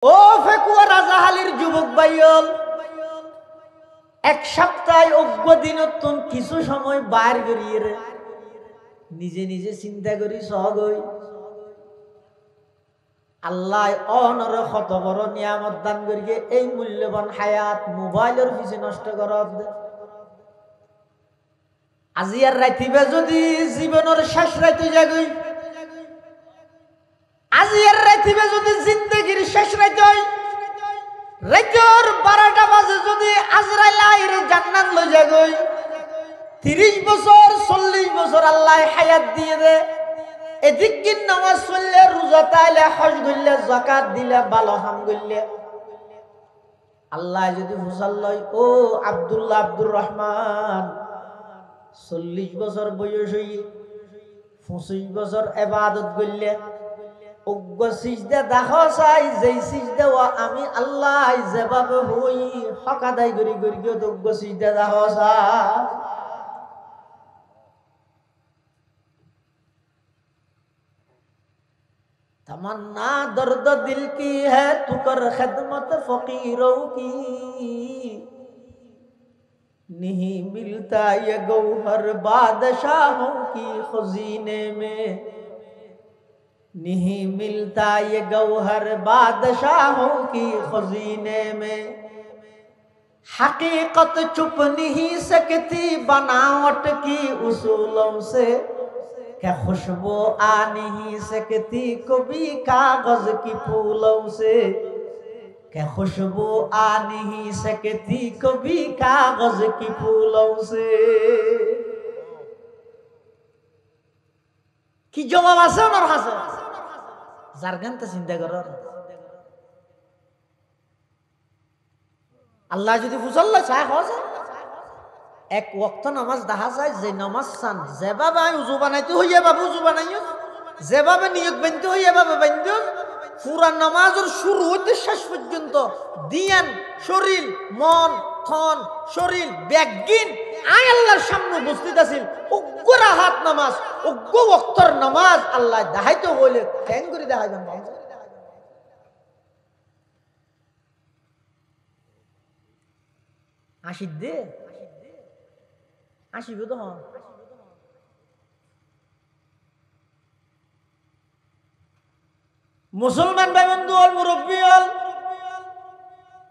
ও ফেকুয়া রাজাহালির যুবক ভাইয়ল, এক সপ্তাহ অজ্ঞ দিনতুন কিছু সময় বাইর করিয়ে রে নিজে নিজে চিন্তা করি সহগই আল্লাহ অনর কত বড় নিয়ামত দান করিয়ে এই মূল্যবান হায়াত মোবাইলের পিছে নষ্ট করব। আজি আর রাইতিবে যদি জীবনের শেষ রাইতে যাগই, আজি আর রাইতিবে যদি জিন্দেগির শেষ রাইতে হয়, রাইতের 12টা বাজে যদি আজরাইল আইরে জান্নাত লই যাগই, 30 বছর 40 বছর আল্লাহ হায়াত দিয়ে দে, এদিক কি নামাজ পড়লে, রোজা তাইলে, হজ করলে, যাকাত দিলে, ভালো কাম করলে, আল্লাহ যদি ফুসাল্লাই ও আব্দুল্লাহ আব্দুর রহমান 40 বছর বয়স হই 25 বছর ইবাদত করলে অজ্ঞ সিজদা দেখো চাই যেই সিজদা আমি আল্লাহ যেভাবে হই হক আদায় করি করি অজ্ঞ সিজদা দেখো চাই। तमन्ना दर्द दिल की है तू कर खिदमत फकीरों की, नहीं मिलता ये गौहर बादशाहों की खजीने में, नहीं मिलता ये गौहर बादशाहों की खजीने में, हकीकत छुप नहीं सकती बनावट की उसूलों से, क्या खुशबू आ नहीं सकती कभी कागज की फूलों से, क्या खुशबू आ नहीं सकती कभी कागज की फूलों से। কি জবাব আছে ওনার কাছে? জারগানটা চিন্তা করার আল্লাহ যদি ফুসাল্লা চায় হওয়া এক ওয়াক্ত নামাজ দেখা যায় যে নামাজ চান যেভাবে আমি উজু বানাইতে হইয়া বাবু উজু বানাইও, যেভাবে নিয়ত বানতে হইয়া বাবা বান্ধ, পুরা নামাজের শুরু হইতে শেষ পর্যন্ত দিয়ান শরীর মন থন শরীর ব্যাগিন আয় আল্লাহর সামনে উপস্থিত আছিল। উগ্র হাত নামাজ উগ্র ওয়াক্তর নামাজ আল্লাহ দেখাইতে হইলে ঠ্যাং করে দেখাইবেন। আসিদ দে আসিব তো মুসলমান ভাই বন্ধু হল মুরব্বী হল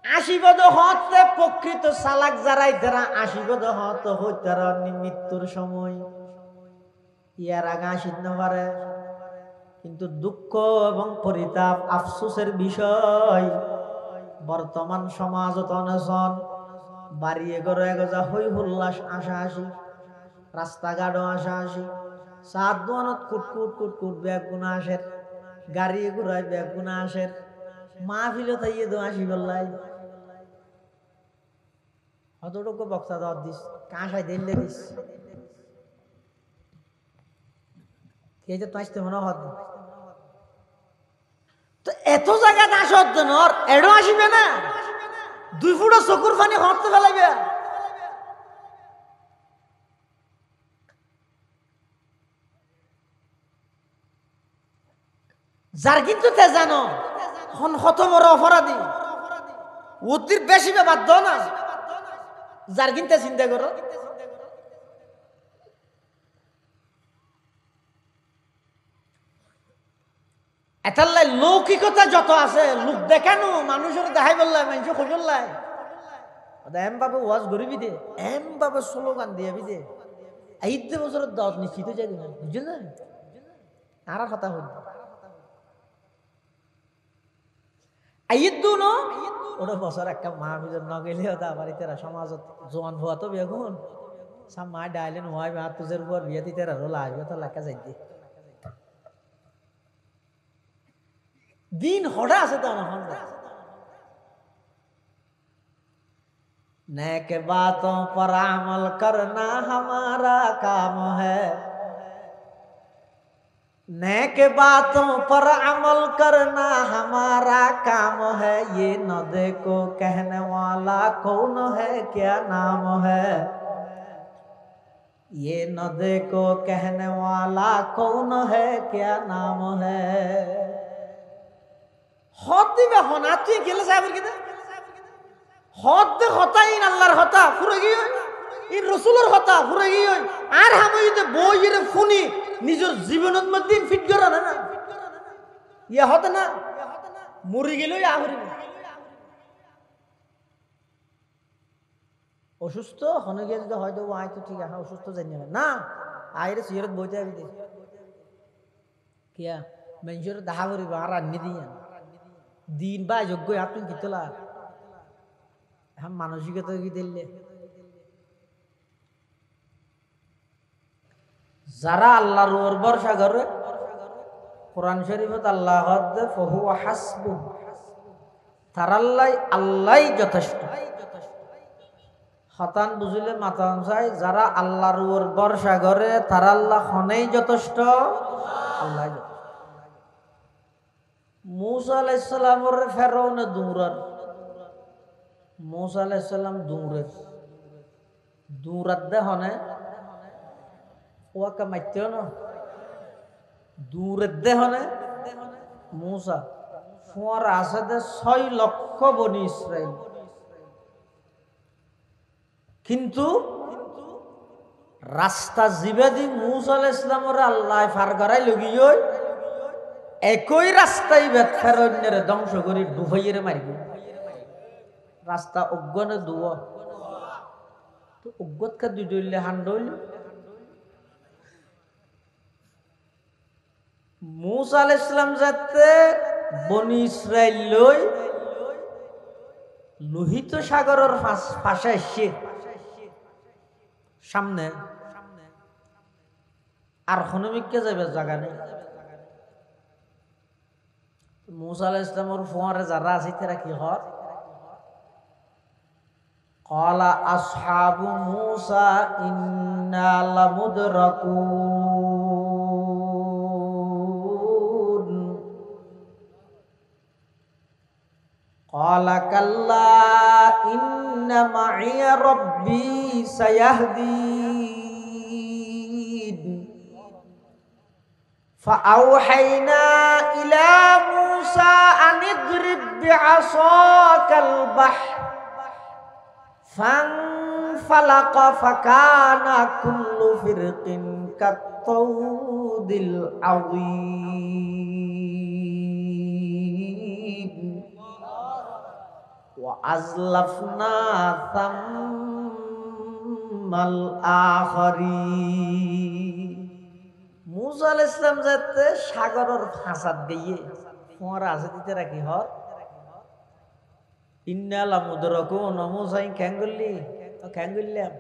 আশীর্বাদ হতে প্রকৃত চালাক যারাই তারা আশীর্বাদ হত হইতারা মৃত্যুর সময় ইয়ার আগে আসিত না পারে। কিন্তু দুঃখ এবং পরিতাপ আফসোসের বিষয় বর্তমান সমাজত অনশন বাড়িয়ে গড়ে এগোজা হই হুল্লাস আসা আসি রাস্তাঘাটও আসা আসি সাত দোয়ানত কুটকুট কুটকুট ব্যাগ গুনা আসের গাড়ি ঘুরায় ব্যাগ গুনা আসের মাহফিল থাইয়ে দো আসি বললাই অতটুকু বক্তা দর দিস কাঁসাই দিলে দিস কে যে তুই আসতে মনে হত তো এত জায়গায় আসত জন্য এডো আসিবে না 2 ফুট চকুর পানি হরতে ফেলাইবে। যার কিন্তু তে জানো কত বড় অপরাধী অতির বেশি বাধ্য না যার কিন্তু চিন্তা করো এটাল্লাই লৌকিকতা যত আছে লোক দেখানো মানুষের দেখাই বললাই মানুষ খুঁজল্লাই এম বাবু ওয়াজ গরিবি দে এম বাবু স্লোগান দিয়ে দে 8 বছরের দাওয়াত নিশ্চিত যাই বুঝলেন আর কথা হল আইদু নো ওটা বছর একটা মাহফিলের নগেলেও তা বাড়িতে সমাজত জোয়ান হওয়া তো বেগুন সাম মা ডাইলেন হয় মা তুজের উপর বিয়ে দিতে রোলা আসবে তো লেখা যাই দিয়ে दिन होड़ा से तो नेक बातों पर अमल करना हमारा काम है, नेक बातों पर अमल करना हमारा काम है, ये न देखो कहने वाला कौन है क्या नाम है, ये न देखो कहने वाला कौन है क्या नाम है। হদ দিবে হনা তুই গেলে সাহেবের কিনা হদ দে হতা ইন আল্লাহর হতা পুরো গিয়ে ইন রসুলের হতা পুরো গিয়ে আর আমি যদি বইয়ের ফুনি নিজের জীবনের মধ্যে ফিট করে না ইয়া হতে না মরি গেলেই আহরি অসুস্থ হনে গিয়ে যদি হয়তো হয়তো ঠিক আছে অসুস্থ জানি না আইরে সিয়ারত বইতে আবি দে কিয়া মানুষের দাহা করিব আর রান্নি দিয়ে দিন বা যোগ্য আপনি কি তোলা এখন মানসিকতা কি দিলে যারা আল্লাহর উপর ভরসা করে কোরআন শরীফত আল্লাহ ফহু হাসবু তার আল্লাহ যথেষ্ট হতান বুঝিলে মাতান চাই যারা আল্লাহর উপর ভরসা করে তার আল্লাহ হনেই যথেষ্ট আল্লাহ মুসা আলাইহিস সালামের ফেরাউনে দৌড়ার মুসা আলাইহিস সালাম দৌড়াত দে হনে ওয়াকা মাইতেও না দৌড়াত দে হনে মুসা ফোয়ার আছে দে 6 লক্ষ বনি ইসরাইল কিন্তু রাস্তা জিবেদি মুসা আলাইহিস সালামের আল্লাহ ফার করাই লগিয়ে একই রাস্তায় বেদ ফেরনের ধ্বংস করে ডুবাইয়ের মারিব রাস্তা অজ্ঞানে দুয়া তো অজ্ঞত কা দুই ডইলে হান্ড হইল মুসা আলাইহিস সালাম যাতে বনি ইসরাইল লই লোহিত সাগরের পাশে এসে সামনে আর হনুমিককে যাবে জায়গা নেই মুসা আলাইহিস সালামের ফোয়ারে যারা আছে তারা কি হয় ক্বালা আসহাবু মুসা ইন্না লামুদরাকুন ক্বালা কাল্লা ইন্না মাইয়া রাব্বি সায়াহদিন فأوحينا إلى موسى أن اضرب بعصاك البحر فانفلق فكان كل فرق كالطود العظيم وأزلفنا ثم الآخرين মুসা আলাইহিস সালাম যাতে সাগরের ফাঁসাদ দিয়ে ফোয়ারা আছে দিতে রাখি হর ইন্না লামুদরাকুন মুসা ক্যাঙ্গুল্লি তো ক্যাঙ্গুল্লাম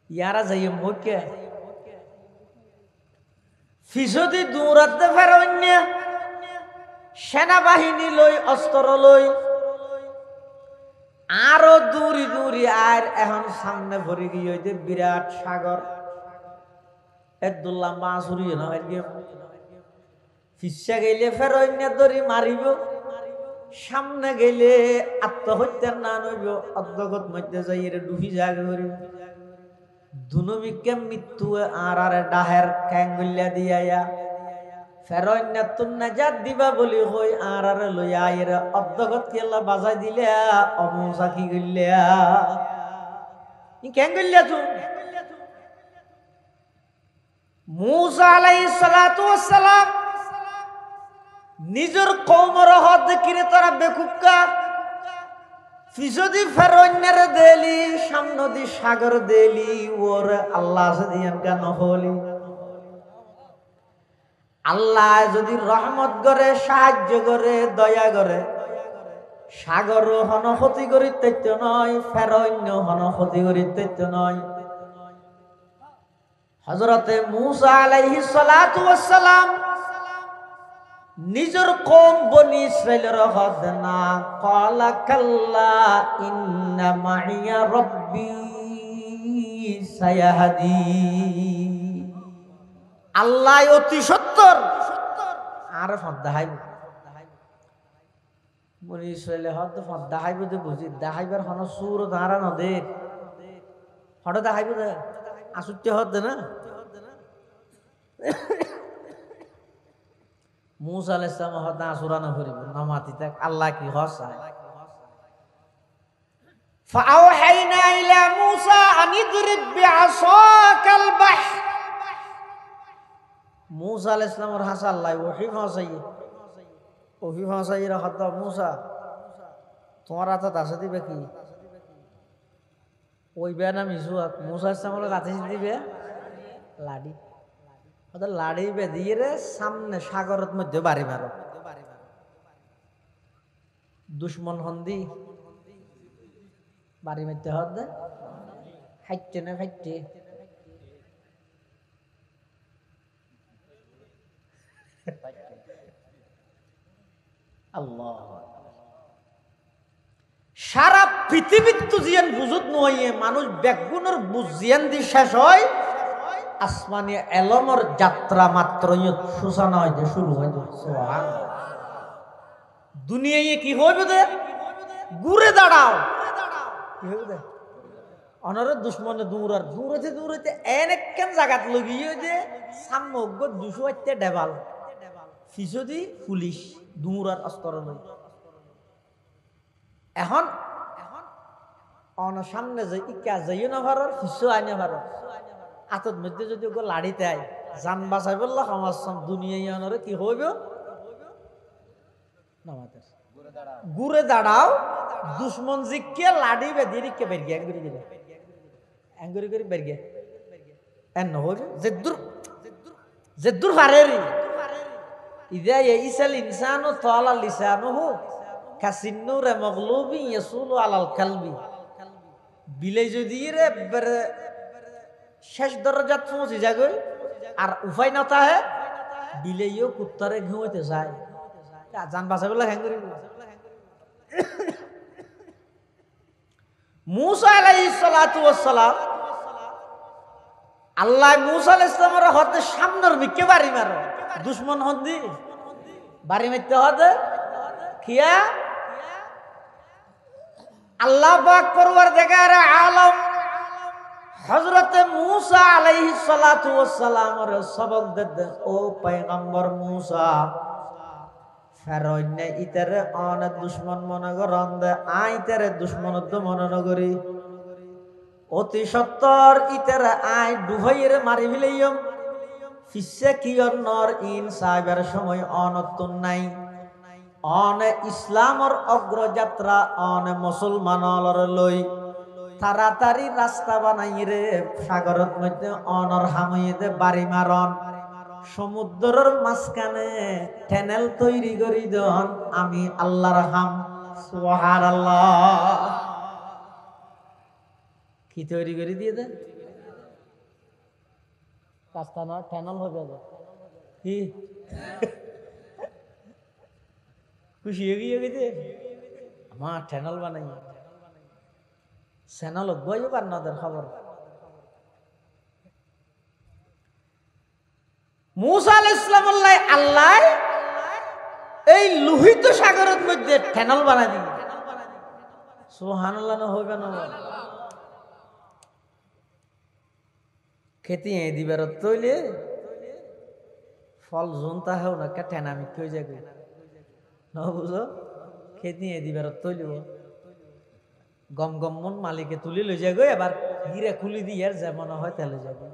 ইয়ারা যাইম হকে ফিসদি দূরাতে ফেরাউন সেনাবাহিনী লই অস্ত্র লই আরো দূরি দূরি আর এখন সামনে ভরে গিয়ে বিরাট সাগর একদুল্লাহ মাছুরি না ফিসা গেলে ফেরোইন্য ধরি মারিব সামনে গেলে আত্মহত্যার না নইব অর্ধগত মধ্যে যাই ডুবি জাগে করিব দুনবিকে মৃত্যু আর ডাহের ক্যাঙ্গুল্লা দিয়া ফেরোইন্য তুন নাজাত দিবা বলি হই আর লইয়া এর অর্ধগত কেলা বাজাই দিলে অমসা কি গইলা ক্যাঙ্গুল্লা তুই মুসা আলাইহিস সালাতু ওয়াস সালাম নিজের কওমের হদ কিরে তারা বেকুক্কা ফিসদি ফেরোইন্নের দেলি সামনে সাগর দেলি ওর আল্লাহ দিয়ান কেন হলি আল্লাহ যদি রহমত করে সাহায্য করে দয়া করে সাগর হন ক্ষতি করি তৈত্য নয় ফেরোইন্য হন ক্ষতি করি তৈত্য নয় হযরতে মুসা আলাইহিস সালাতু ওয়াস সালাম নিজের কওম বনি ইসরাইলের হদ না ক্বালা কাল্লা ইন্না মাইয়া রাব্বি সায়াহদি আল্লাহ অতি সত্তর আর ফদ্দাহাইব বনি ইসরাইলে হদ ফদ্দাহাইব যে বুঝি দাহাইবার হন সুর ধারা নদে হড দাহাইব দে আসুতে হদ না মুসা আলাইহিস সালাম হতা আসুরানা করিব নামাতি তাক আল্লাহ কি হসা ফাআওহাইনা ইলা মুসা আন ইদরিব বিআসাকাল বাহ মুসা আলাইহিস সালামের হাসা আল্লাহ ওহি ভাষাই রাখত মুসা তোমার হাতে দাসে দিবে কি ওই বে না মিসুয়াক মুসা ইসলামের হাতে দিবে লাডি ওদের লাডি বেঁধিয়ে রে সামনে সাগরের মধ্যে বাড়ি মারো দুশ্মন হন্দি বাড়ি মারতে হতে হাইটে না হাইটে আল্লাহ সারা পৃথিবীর তো জিয়ান বুঝুত নয় মানুষ ব্যাগুনের বুঝিয়ান দি শেষ হয় আসমানি এলমর যাত্রা মাত্র সূচনা হইতে শুরু হইতে দুনিয়ায় কি হইবে দে ঘুরে দাঁড়াও কি হইবে দে অনর দুশ্মনে দূরার দূরতে দূরতে এনেকেন জায়গাত লগিয়ে যে সাম্যজ্ঞ 200 ডেবাল ফিসদি পুলিশ দূরার অস্তর লই এখন অন সামনে যে ইকা যাইও না ভারর ফিসো আইনে ভারর আতত মধ্যে যদি ওকে লাড়িতে আয় জান বাঁচাই বললো সমাজ দুনিয়ায় অনরে কি হইব নামাতে ঘুরে দাঁড়াও দুশ্মন জিকে লাড়ি বেঁধে রিকে বেরিয়ে অ্যাঙ্গুরি দিলে অ্যাঙ্গুরি করে বেরিয়ে এন হইব জেদ্দুর ফারেরি ইদা ইয়াইসাল ইনসানু তালা লিসানুহু কাসিন্নুরে মগলুবি ইয়াসুলু আলাল কালবি বিলে যদি রে শেষ দরজাত পৌঁছে যাগই আর উপায় না তাহে বিলেইও কুত্তারে ঘুমাইতে যায় জান বাঁচাবেলা হ্যাং করি মুসা আলাইহিস সালাতু ওয়াস সালাম আল্লাহ মুসা আলাইহিস সালামের হাতে সামনের মিকে বাড়ি মারো দুশ্মন হন্দি বাড়ি মারতে হতে কিয়া আল্লাহ পাক পরওয়ারদিগার আলম হযরতে মুসা আলাইহিস সালাতু ওয়াস সালামের সবক দেন ও পয়গম্বর মুসা ফেরোইনে ইতারে অন দুশ্মন মনে করন দে আইতারে দুশ্মনত্ব মনে নগরি অতি সত্তর ইতারে আই ডুভাইয়ের মারি ফেলাইম ফিসে কিয়র নর ইন সাইবার সময় অনতুন নাই অন ইসলামর অগ্রযাত্রা অন মুসলমানর লই তাড়াতাড়ি রাস্তা বানাই রে সাগরের মধ্যে অনর হামইতে বাড়ি মারন সমুদ্রের মাঝখানে টেনেল তৈরি করি দেন আমি আল্লাহর হাম সুবহানাল্লাহ কি তৈরি করে দিয়ে দেন রাস্তা না টেনেল হবে কি খুশি হয়ে গিয়ে আমার টেনেল বানাই চ্যানেল গইও বান্নাদের খবর মুসা আলাইহিস সালাম আল্লাহ এই লোহিত সাগরের মধ্যে টেনেল বানাই দিই সুবহানাল্লাহ না হইবে না খেতি দিবার তৈলে ফল জোনতা হেও না কে টেনামি কই যাবে না বুঝো খেতি দিবার তৈলিব গম গম মন মালিকে তুলি লই যাগো এবার গিরে খুলি দিয়ে আর যেমন হয় তেলে যাবে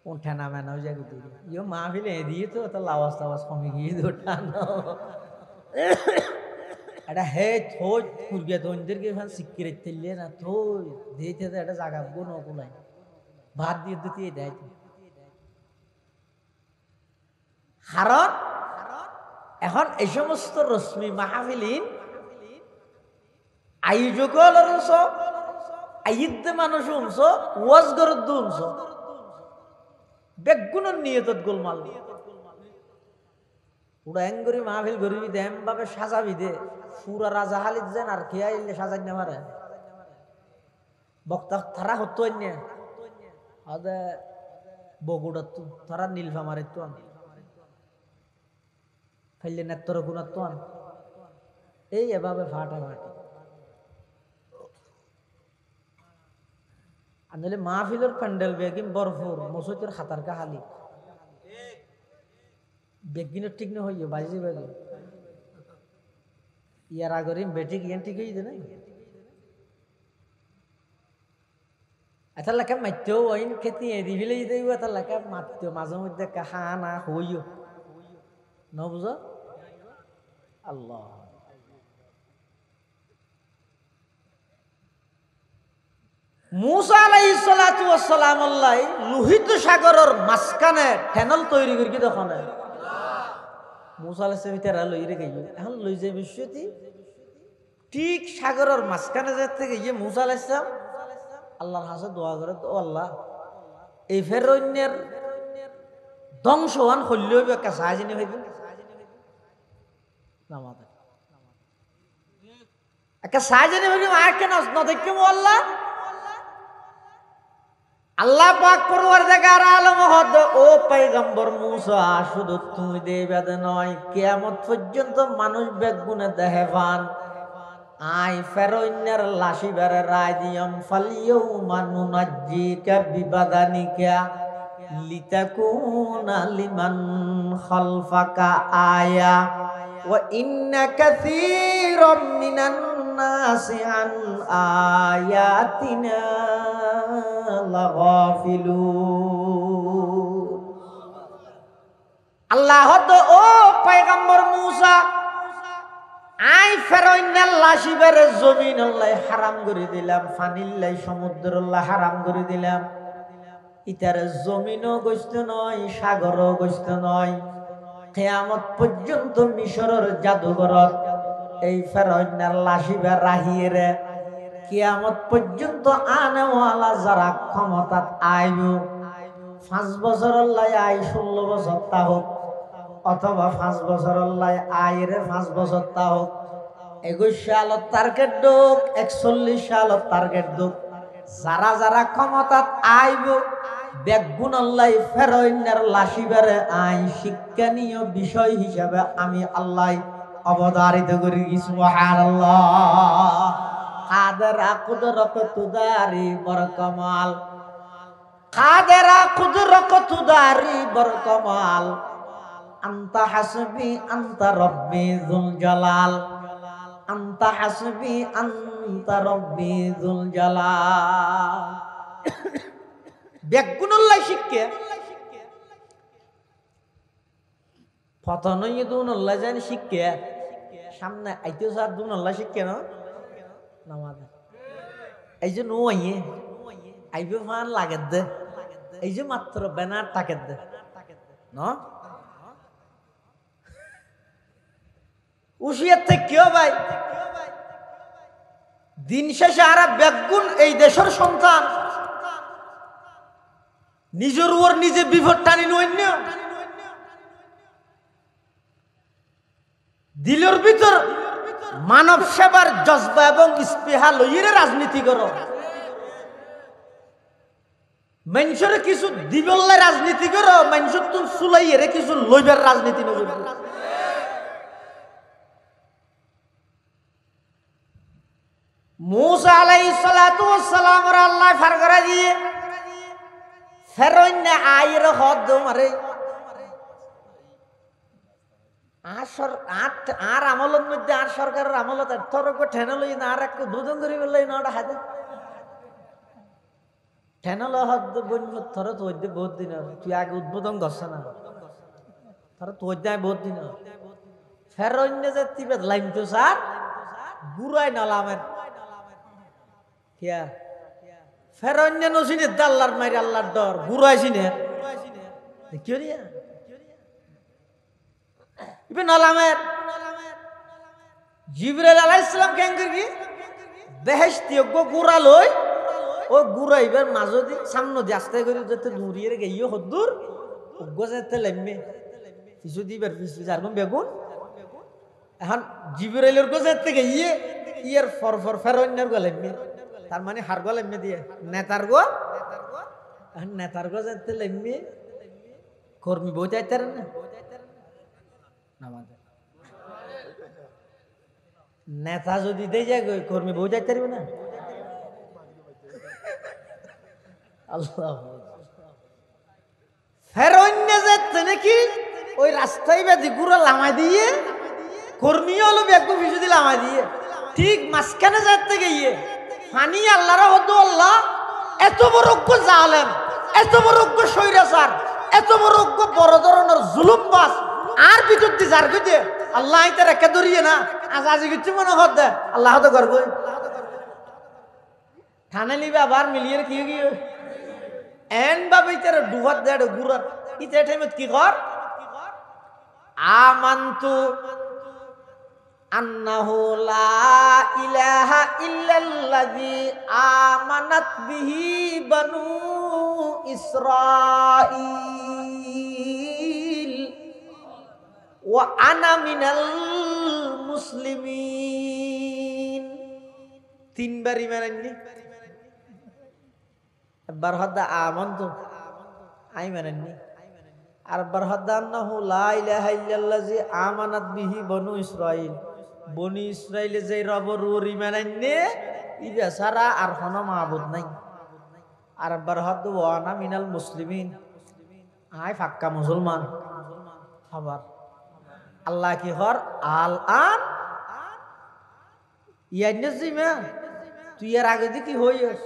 কোন ঠেনা মেনা হয়ে যাবে তুই ইও মা ফিলে দিয়ে তো তার লাওয়াজ টাওয়াজ কমে গিয়ে দোটানো এটা হে থই কুরগে তো ইনদেরকে ফান সিকিরে তেলে না থই দিতে তো এটা জায়গা গুণ কুলাই ভাত দিয়ে দিতে দেয় কারণ এখন এই সমস্ত রশ্মি মাহফিলিন আয়োজকল অংশ আইদ্দে মানুষ অংশ ওয়াজ গরদ্দ অংশ বেগুনের নিয়তত গোলমাল ওরা এঙ্গরি মাহফিল গরিবি দে এমভাবে সাজাবি দে পুরা রাজা হালিদ যেন আর খেয়া ইলে সাজাই না পারে বক্তা তারা হতো অন্য আদে বগুড়ার তো তারা নীলফামারের তো আন ফেললে নেত্তর গুণার তো আন এই এভাবে ফাটাফাটি আনলে মাহফিলের প্যান্ডেল বেগিম বরফুর মসজিদের খাতার কাহালি বেগিনের ঠিক না হইও বাজি বাজি ইয়ার আগরে বেটি গিয়ে ঠিক হয়ে না এত লেখা মারতেও ওইন খেতে এদি ফেলে দিতেও এত লেখা মারতেও মাঝে মধ্যে কাহা না হইও ন বুঝ আল্লাহ মুসা আলাইহিস সালাতু ওয়াস সালাম আল্লাহ লোহিত সাগরের মাঝখানে ঠেনল তৈরি করি তখন মুসা আলাইহিস সালাম তারা লই রে গইল এখন লই যাই বিশ্বতি ঠিক সাগরের মাঝখানে যেতে গিয়ে মুসা আলাইহিস সালাম আল্লাহর কাছে দোয়া করে ও আল্লাহ এই ফেরৌনের ধ্বংস হন হইলেও একটা সাহায্য হইবে নামাতে একটা সাহায্য হইবে আর কেন ন দেখে আল্লাহ আল্লাহ পাক পরওয়ারদিগার আলম হদ ও পয়গম্বর মুসা শুধু তুমি দেবেদ নয় কিয়ামত পর্যন্ত মানুষ বেগুনে দেহে পান আই ফেরৌনের লাশি বেরে রায় দিয়ম ফালিয়াউমা নুনাজ্জিকা বিবাদানিকা লিতাকুনা লিমান খালফাকা আয়া ওয়া ইন্না কাসীরাম মিনান নাসি আন আয়াতিনা লাগাফিলুন আল্লাহ তো ও পয়গম্বর মুসা আই ফেরৌনের লাশিবের জমিন আল্লাহ হারাম করে দিলাম ফানিল্লাই সমুদ্র আল্লাহ হারাম করে দিলাম ইতার জমিনও গোস্ত নয় সাগরও গোস্ত নয় কিয়ামত পর্যন্ত মিশরের জাদুঘরত এই ফেরৌনের লাশিবের রাহিরে কিয়ামত পর্যন্ত আনেওয়ালা যারা ক্ষমতাত আইব 5 বছর আল্লাহ আই 16 বছর তা হোক অথবা 5 বছর আল্লাহ আইরে 5 বছর তা হোক 21 সালত টার্গেট দুক 41 সালত টার্গেট দুক যারা যারা ক্ষমতাত আইব বেগুন আল্লাহ ফেরৌনের লাশিবারে আই শিক্ষণীয় বিষয় হিসাবে আমি আল্লাহ অবধারিত করি সুবহানাল্লাহ কাদেরা কুদরত তুদারি বরকমাল কাদেরা কুদরত তুদারি বরকমাল আনতা হাসবি আনতা রব্বি যুল জালাল আনতা হাসবি আনতা রব্বি যুল জালাল বেগুনুল্লাহ শিক্ষে ফতনই দুনুল্লাহ জানি শিক্ষে সামনে আইতেও স্যার দুনুল্লাহ শিক্ষে না নামাজ এই যে নো আইয়ে আইবে ফান লাগে দে এই যে মাত্র ব্যানার টাকে দে না উশিয়ার থেকে কেউ ভাই দিন শেষে আর বেগুন এই দেশের সন্তান নিজের উপর নিজে বিপদ টানি নইন্য দিলের ভিতর মানব সেবার জজবা এবং স্পৃহা লইরে রাজনীতি করো মানুষের কিছু দিবল্লে রাজনীতি করো মানুষের তো সুলাইয়েরে কিছু লইবার রাজনীতি নজর মুসা আলাইহিস সালাতু ওয়াস সালাম আল্লাহ ফার করে দিয়ে ফেরৌন আইরে হদ মারে আর আমলের মধ্যে আর সরকারের আমলত থরক ঠেনে লই না আর এক দুজন ধরে বললেই না হাতে ঠেনল হদ বন্য থর তো বহুত দিন তুই আগে উদ্বোধন করছে না থর তো বহুত দিন ফেরৌন যে তিবে লাইন তো স্যার বুড়াই নালামের কিয়া ফেরৌন নসিনে দাল্লার মারি আল্লাহর ডর বুড়াই সিনে কি রিয়া ইবে নালামের জিবরাইল আলাইহিস সালাম কেন করি বেহেশতি গো গুড়া লই ও গুড়া ইবার মাঝদি সামনে দি আস্তে করে যেতে দূরিয়ে গইও হদ্দুর গো যেতে লাইমে কিছু দিবার কিছু জারগম বেগুন এখন জিবরাইলের গো যেতে গইয়ে ইয়ার ফর ফেরৌনের গো লাইমে তার মানে হার গো লাইমে দিয়ে নেতার গো এখন নেতার গো যেতে লাইমে কর্মী বইতাইতার না নেতা যদি দিয়ে যায় কর্মী বউ যাইতে পারবে না আল্লাহ ফেরৌন যেতে নাকি ওই রাস্তায় বেদি গুড়া লামাই দিয়ে কর্মী হলো ব্যাগ পিছু দিয়ে লামাই দিয়ে ঠিক মাঝখানে যাইতে গিয়ে ফানি আল্লাহরা হতো আল্লাহ এত বড় জালেম এত বড় স্বৈরাচার এত বড় বড় ধরনের জুলুমবাজ আর ভিতর দিয়ে যার গিয়ে আল্লাহ তার একে ধরিয়ে না আজ আজি কিছু মনে হতে আল্লাহ তো করবো থানে নিবে আবার মিলিয়ে কি গিয়ে এন ভাবে তার ডুবাত দেড় গুড়ার ইতে টাইমত কি কর আমান্তু আন্নাহু লা ইলাহা ইল্লাল্লাযী আমানাত বিহি বানু ইসরাঈল ওয়া আনা মিনাল মুসলিমিন তিনবার ঈমান আননি একবার হদ্দা আমান্তু আই মানেননি আর একবার হদ্দা আন্নাহু লা ইলাহা ইল্লাল্লাযী আমানাত বিহি বানু ইসরাঈল বনি ইসরাইলে যে রবর ঈমান আননে ইবা সারা আর কোন মাবুদ নাই আর একবার হদ্দা ওয়া আনা মিনাল মুসলিমিন আই পাক্কা মুসলমান খবর আল্লাহ কি হর আল আন ইয়ান্নে জিমা তুই এর আগে দি কি হইস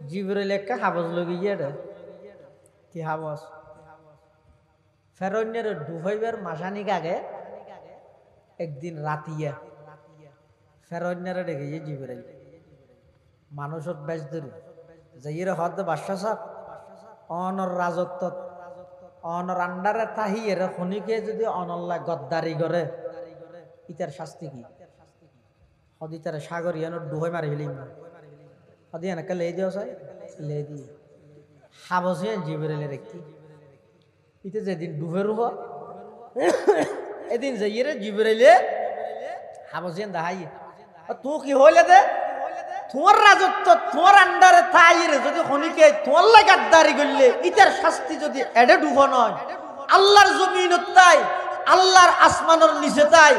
জিবরাইল একটা হাবস লগিয়ে রে কি হাবস ফেরনের ডুবাইবার মাসানিক আগে একদিন রাতিয়া ফেরনের ডেকে জিবরাইল মানুষত বেশ ধরে যাইয়ের হদ বাদশা সাহেব অনর রাজত্ব অনর আন্ডারে তাহি এর খনিকে যদি অনল্লা গদ্দারি করে ইতার শাস্তি কি হদি তার সাগর ইয়ানোর ডুবাই মারি ফেলিম না হদি এনেকে লে দিও চাই লে দিয়ে হাবসে জিবরাইলের একটি ইতে যেদিন ডুবে রুহ এদিন যাইয়ে জিবরাইলে হাবসিয়ান দাহাই তো কি হইলে দে তোমার রাজত্ব তোমার আন্ডারে তাইরে যদি খনিকে তোমার লাই গাদ্দারি করলে ইতার শাস্তি যদি এডে ডুবো নয় আল্লাহর জমিনত তাই আল্লাহর আসমানের নিচে তাই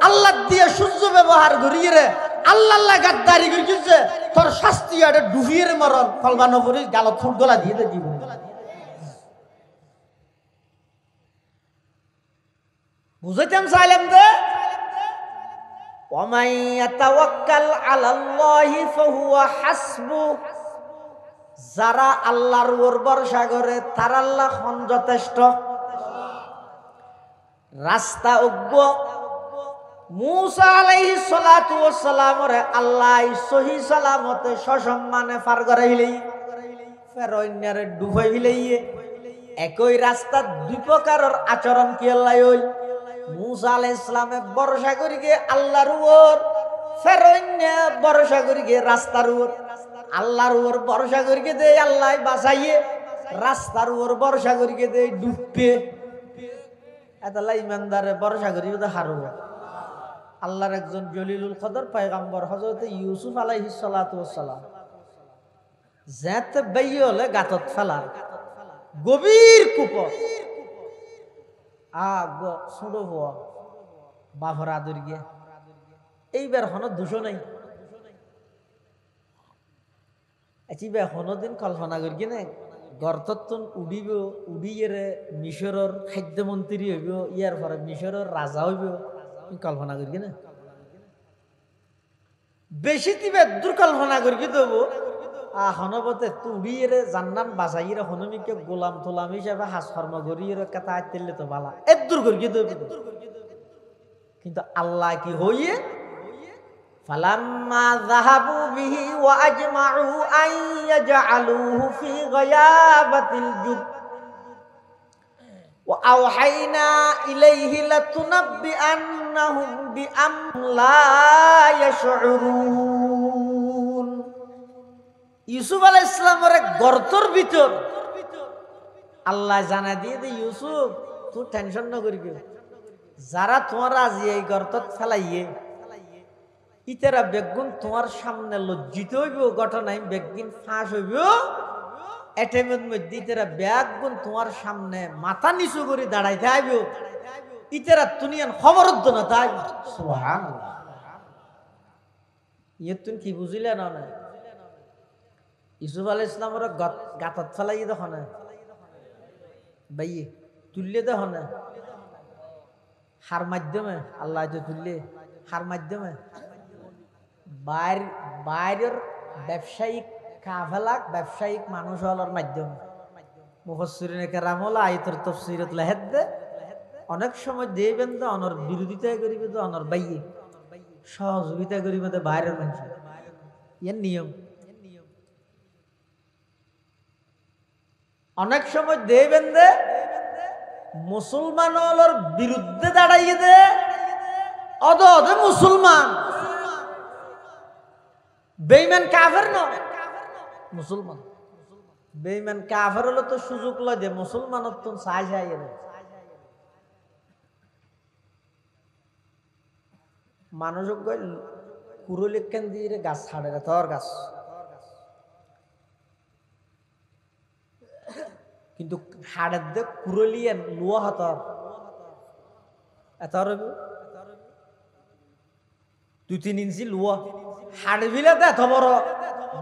আল্লাহ দিয়ে সূর্য ব্যবহার করিয়ে রে আল্লাহ গাদ্দারি করছে তোর শাস্তি এডে ডুবিয়ে রে মরণ ফলবানো করি গালত ফুট গলা দিয়ে দে জীবন বুঝাইতাম চাইলাম দে وَمَن يَتَوَكَّلْ عَلَى اللَّهِ فَهُوَ حَسْبُهُ যারা আল্লাহর উপর ভরসা করে তার আল্লাহ হন যথেষ্ট রাস্তা অজ্ঞ মূসা আলাইহিস সালাতু ওয়াস সালাম রে আল্লাহ সহি সালামতে সসম্মানে পার করাইলেই ফেরাউনের ডুবাইলেই একই রাস্তা দুই প্রকারের আচরণ কি আল্লাহ হইল মূসা আলাইহিস সালামে ভরসা করি গে আল্লাহর উপর ফেরাউনে ভরসা করি গে রাস্তার উপর আল্লাহর উপর ভরসা করি গে দে আল্লাহ বাঁচাইয়ে রাস্তার উপর ভরসা করি গে দে ডুববে এতলা ইমানদারে ভরসা করি তো হারব আল্লাহর একজন জলিলুল কদর পয়গম্বর হযরত ইউসুফ আলাইহিস সালাতু ওয়াস সালাম জাত বাইয়লে গাতত ফেলা গভীর কূপ ছোট হওয়া বাভর আদর গিয়া এইবার হন দুশো নাই এবার হনদিন কল্পনা করি কিনে গর্তন উড়িব উড়িয়ে মিশরের খাদ্যমন্ত্রী হইব ইয়ার পরে মিশরের রাজা হইব কল্পনা করি কিনে বেশি তিবে দূর কল্পনা করি কি দেবো হনবতে তুড়িয়ে জান্নান বাঁচাইয়ে হনমিকে গোলাম তোলাম হিসাবে হাস কর্ম করিয়ে কথা আইতেলে তো বালা এ দূর করি কি দেবো কিন্তু আল্লাহ কি হইয়ে ফালাম্মা যাহাবু বিহি ওয়া আজমাউ আন ইয়াজআলুহু ফি গায়াবাতিল জুব ওয়া আওহাইনা ইলাইহি লাতুনাব্বিআন্নাহুম বিআমরি লা ইয়াশউরুন ইউসুফ আলাইহিস সালামের গর্তর ভিতর আল্লাহ জানা দিয়ে দে ইউসুফ তুই টেনশন না করিস যারা তোমার আজি এই গর্তত ফেলাইয়ে ইতারা বেগুন তোমার সামনে লজ্জিত হইব ঘটনায় বেগুন ফাঁস হইব এটেমের মধ্যে ইতারা বেগুন তোমার সামনে মাথা নিচু করে দাঁড়াইতে আইব ইতারা তুনিয়ান খবরদ্দ না তাই সুবহানাল্লাহ ইয়ে তুমি কি বুঝিলে না ইউসুফ আলাইহিস সালামের গাতত ফেলাই দেখো না ভাইয়ে তুললে দেখো না হার মাধ্যমে আল্লাহ যে তুললে হার মাধ্যমে বাইরের ব্যবসায়িক কাফেলা ব্যবসায়িক মানুষ হলার মাধ্যমে মুফাসসিরিনে কেরাম হলো আয়াতের তাফসীরত লেহেদ দে অনেক সময় দেবেন তো অনর বিরোধিতা করিবে তো অনর বাইয়ে সহযোগিতা করিবে তো বাইরের মানুষ এর নিয়ম অনেক সময় দেবেন দে মুসলমান হলোর বিরুদ্ধে দাঁড়াইয়ে দে অদে মুসলমান বেঈমান কাফের নয় মুসলমান বেঈমান কাফের হলো তো সুযোগ লয় দে মুসলমানত তো চাই চাই রে মানুষ কুরুলিক কেন দিয়ে গাছ ছাড়ে রে তোর গাছ কিন্তু হাড়ের দে কুরলিয়ে লুয়া হাতর এত 2-3 ইঞ্চি লুয়া হাড় বিলে এত বড়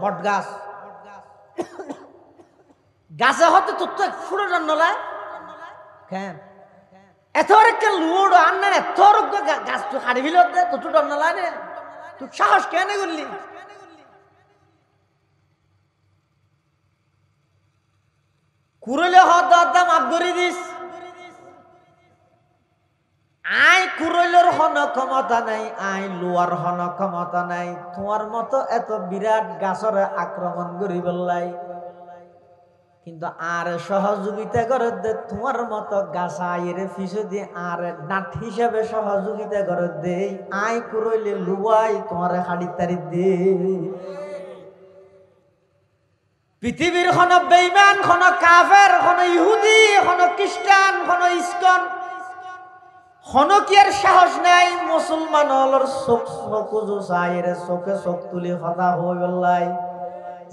বট গাছ গাছে হতে তোর তো ফুটো নলায় কেন এত একটা লুড় আর না এত গাছ তুই হাড়ি বিলে দে তো তুই নলায় নে তুই সাহস কেন করলি কুরলে হত মাফ করে দিস আই কুরলের হন ক্ষমতা নাই আই লোয়ার হন ক্ষমতা নাই তোমার মতো এত বিরাট গাছর আক্রমণ করি বললাই কিন্তু আর সহযোগিতা করে দে তোমার মতো গাছ আইয়ের ফিসে দিয়ে আর নাট হিসাবে সহযোগিতা করে দে আই কুরলে লুয়াই তোমার হাড়ি তারি দে পৃথিবীর কোন বেঈমান কোন কাফের কোন ইহুদি কোন খ্রিস্টান কোন ইসকন কোন কি আর সাহস নাই মুসলমান হলর চোখ চকুজু চাইরে চোখে চোখ তুলি কথা হই বললাই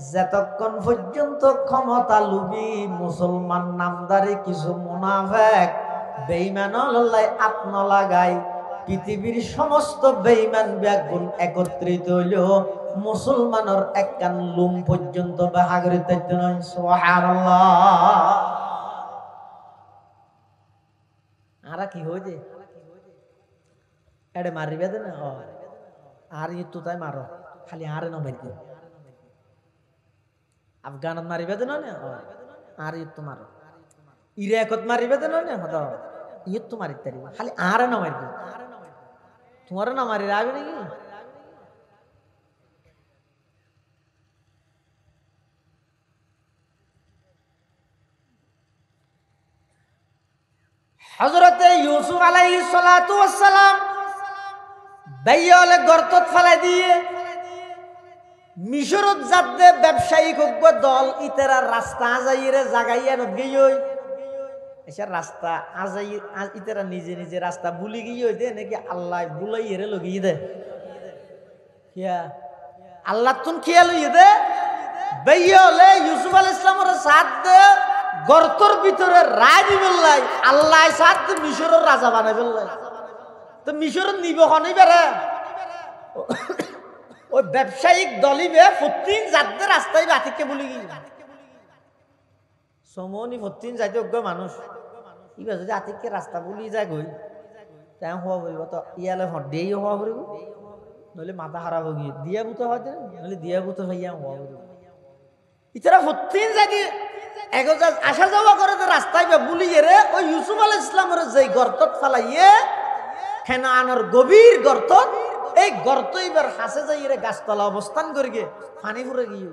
যতক্ষণ পর্যন্ত ক্ষমতা লুবি মুসলমান নামদারি কিছু মুনাফেক বেঈমান হলাই আত্ম লাগাই পৃথিবীর সমস্ত বেঈমান ব্যাগুণ একত্রিত হইল মুসলমানের একখান লুম পর্যন্ত বাহাগরিত নয় সুবহানাল্লাহ আরা কি হইছে এড়ে মারিবে দে না আর ই তো তাই মারো খালি আরে না মারিবে আফগানত মারিবে দে না আর ই তো মারো ইরাকত মারিবে দে না হদা ই তো মারিতে পারিবে খালি আরে না মারিবে তোমার না মারি রাবে নাকি হযরতে ইউসুফ আলাইহিস সালাতু ওয়াস সালাম বাইয়ালে গর্তত ফেলাই দিয়ে মিশরত যাতে ব্যবসায়িক দল ইতারা রাস্তা আজাইরে জাগাইয়া নত গইই এসা রাস্তা আজাই ইতারা নিজে নিজে রাস্তা ভুলি গিয়ে দে নাকি আল্লাহ বুলাইরে লগিয়ে দে কিয়া আল্লাহ তুন কিয়া লইয়ে দে বাইয়ালে ইউসুফ আলাইহিস সালামের সাথ দে গর্তর ভিতরে রায় দিবেলাই আল্লাহ সাথ মিশরের রাজা বানাই ফেললাই তো মিশরের নিব হনই বেড়ে ওই ব্যবসায়িক দলিবে ফতিন যাতে রাস্তায় বাতিকে বলি গিয়ে সমনি ফতিন যাইতে অজ্ঞ মানুষ ইবা যদি আতিকে রাস্তা বলি যায় গই তাই হওয়া বলব তো ইয়ালে হদেই হওয়া বলব নইলে মাথা খারাপ হয়ে গিয়ে দিয়া বুতো হয় নইলে দিয়া বুতো হইয়া হওয়া বলব ইতারা ফতিন যাই এগোজা আসা যাওয়া করে রাস্তায় বুলিয়ে রে ওই ইউসুফ আলাইহিস সালামের যে গর্তত ফেলাইয়ে খেনানোর গভীর গর্ত এই গর্ত এবার হাসে যাই রে গাছতলা অবস্থান করে গিয়ে পানি ভরে গিয়ে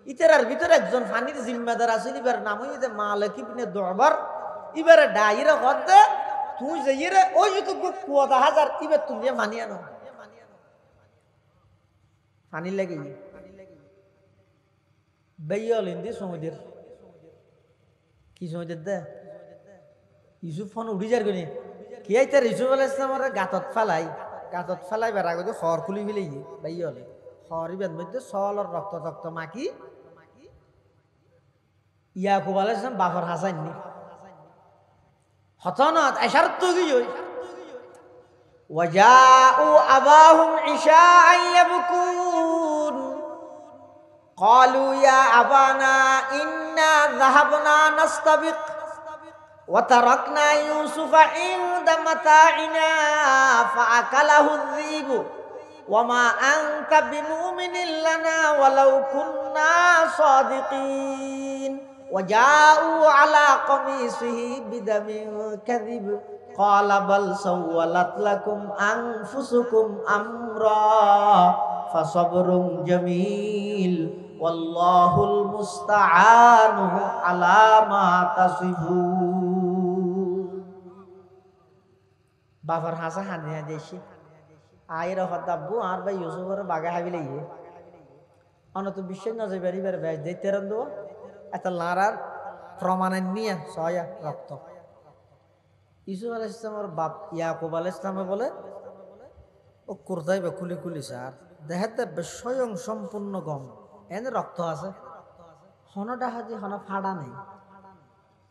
ইতারার ভিতরে একজন পানির জিম্মাদার আছিল এবার নাম হই যে মালিক ইবনে দুবার এবারে ডাইরে হদে তুই যাই রে ওই যতটুকু কুয়াটা হাজার ইবার তুলিয়ে পানি আনো পানি লাগে বেইয়ল ইন্দি সমুদ্র কি সমুদ্র দে ইউসুফ ফোন উড়ি যার গনি কি আইতার ইউসুফ আলাইহিস সালামের গাতত ফেলাই বেড়া গদি খর খুলি ফেলাই বেইয়ল খরি বেদ মধ্যে সলর রক্ত রক্ত মাকি ইয়াকুব আলাইহিস সালাম বাফর হাসান নি হতনত এশারত তো গিয়ে ওয়াজাউ আবাহুম ইশাআন ইয়াবকুন قالوا يا أبانا إنا ذهبنا نستبق وتركنا يوسف عند متاعنا فأكله الذئب وما أنت بمؤمن لنا ولو كنا صادقين وجاءوا على قميصه بدم كذب قال بل سولت لكم أنفسكم أمرا فصبر جميل والله المستعان على ما تصفون বাবার হাসা হানিয়া দেশি আয়ের হদাব্বু আর ভাই ইউসুফের বাগা হাবিলে ইয়ে অনত বিশ্বের নজর বেরিবার ব্যাস দেখতে রান দেবো এত লারার প্রমাণের নিয়ে সয়া রক্ত ইউসুফ আলাইহিস ইসলামের বাপ ইয়াকুব আলাইহিস ইসলামে বলে ও কুর্তাই বে খুলি খুলি স্যার দেখাতে স্বয়ং সম্পূর্ণ গম এনে রক্ত আছে হনটা হাজি হন ফাড়া নেই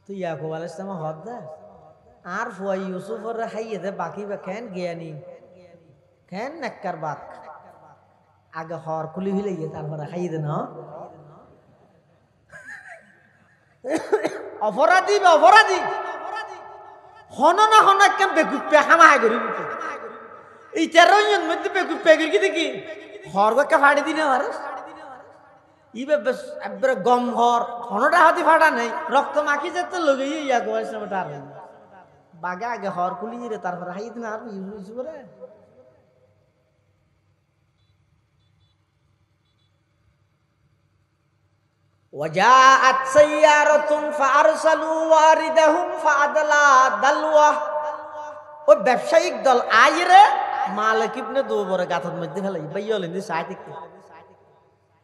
তো ইয়াকুব আলাইহিস ইসলামে হদ দে আর ফুয়াই ইউসুফের হাইয়ে দে বাকি বা কেন জ্ঞানী কেন নেককার বাক আগে হর খুলি ফেলে গিয়ে তারপরে খাইয়ে দেন অপরাধী বা অপরাধী হন না হন কেন বেকুপে হামা হাই করি এই 13 জন মধ্যে বেকুপে করি কি দেখি হর গকে ফাড়ি দিনে আরে ইবে বেশ একবারে গম হর হনটা হাতি ফাড়া নেই রক্ত মাখি যেতে লগে ইয়া গোয়াইছ মটার বাগে আগে হর খুলি রে তারপরে খাইয়ে দিন আর ইউজ করে وجاءت سيارة فأرسلوا واردهم فأدلى دلوه ওই ব্যবসায়িক দল আইরে মালিক ইবনে দুবরে গাথর মধ্যে ফেলাই বাইয়ল ইনি সাইতে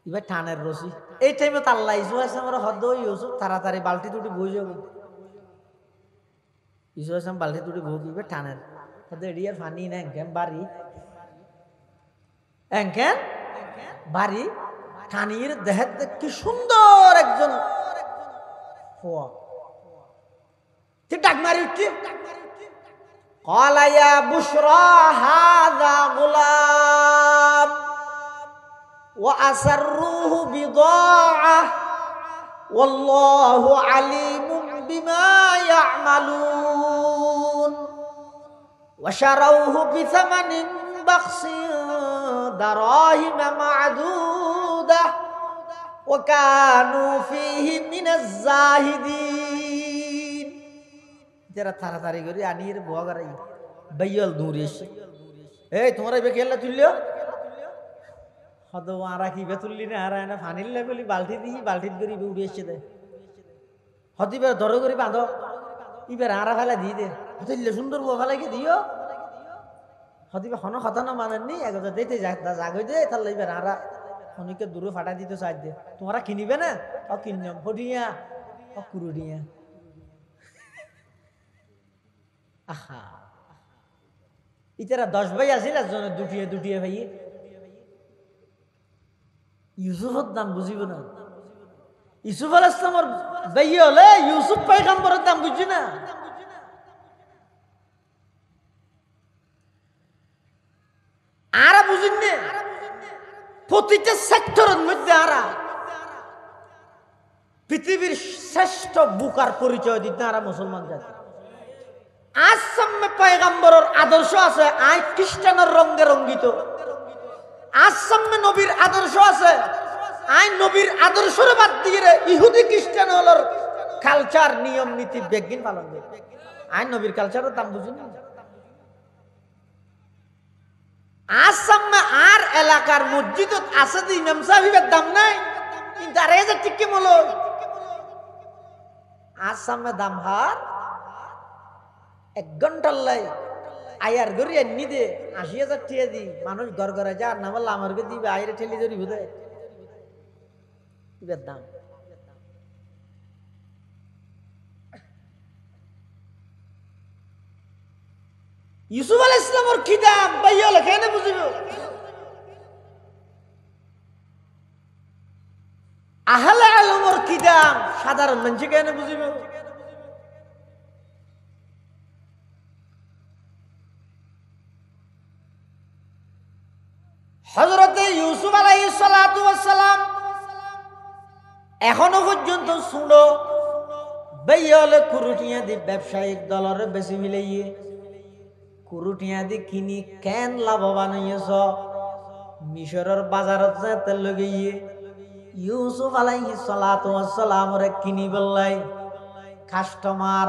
ইবা টানের রশি এই টাইমে আল্লাহ ইসু আসলাম হদ ইউসুফ তাড়াতাড়ি বালতি দুটি বই যাবে ইসু আসলাম বালতি দুটি বই দিবে টানের হদ এরিয়ার ফানি না এঙ্কেন বাড়ি এঙ্কেন বাড়ি টানির দেহের কি সুন্দর একজন ফোয়া তুই ডাক মারি উঠছি قال يا بشرى هذا غلام وأسروه بضاعة والله عليم بما يعملون وشروه بثمن بخس دراهم معدودة وكانوا فيه من الزاهدين যারা তাড়াতাড়ি করে আনিয়ে বুয়া করাই বাইয়াল দূরে এসে এই তোমরা এবার খেলা তুললিও হদ আরা কি বে তুললি না আর না ফানিল লাগলি বালতি দিই বালতি করে উড়ে এসে দে হদ এবার ধরো করে বাঁধো এবার আরা ফেলা দিয়ে দে তুললে সুন্দর বুয়া ফেলাকে দিও হদ এবার হন কথা না মানেননি একদা দিতে জাগই দে তাহলে এবার আরা হনিকে দূরে ফাটা দিতে চাই দে তোমরা কিনিবে না ও কিনলাম হডিয়া ও কুরুডিয়া আহা ইতারা 10 ভাই আছিল একজন দুটিয়ে দুটিয়ে ভাই ইউসুফের দাম বুঝিব না ইউসুফ আলাইহিস সালামের ভাই হলে ইউসুফ পয়গম্বরের দাম বুঝি না আরা বুঝিন না প্রতিটা সেক্টরের মধ্যে আরা পৃথিবীর শ্রেষ্ঠ বুকার পরিচয় দিতে আরা মুসলমান জাতি আজ সামনে পয়গম্বরের আদর্শ আছে আই খ্রিস্টানের রঙে রঙ্গিত আজ সামনে নবীর আদর্শ আছে আই নবীর আদর্শের বাদ দিয়ে ইহুদি খ্রিস্টান হলর কালচার নিয়ম নীতি বেগিন পালন করে আই নবীর কালচারের দাম বুঝি না আজ সামনে আর এলাকার মসজিদত আছে যে ইমাম সাহেবের দাম নাই কিন্তু আর এই যে ঠিক কি বলো আজ সামনে দাম হার 1 ঘন্টার লাই আয়ার গড়ি এমনি দে 80,000 টিয়া দি মানুষ ঘর ঘরে যা না বললে আমারকে দিবে আইরে ঠেলি ধরি বুঝে ইবের দাম ইউসুফ আলাইহিস সালামের কি দাম ভাইয়া কেন বুঝিব আহলে আলমের কি দাম সাধারণ মানুষ কেন বুঝিব হযরতে ইউসুফ আলাইহিস সালাতু ওয়াস সালাম এখনো পর্যন্ত শুনো বেইয়লে কুরুটিয়া দি ব্যবসায়িক দলরে বেশি মিলাইয়ে কুরুটিয়া দি কিনি কেন লাভবান হইয়েছ মিশরের বাজারত যেতে লগিয়ে ইউসুফ আলাইহিস সালাতু ওয়াস সালামরে কিনি বললাই কাস্টমার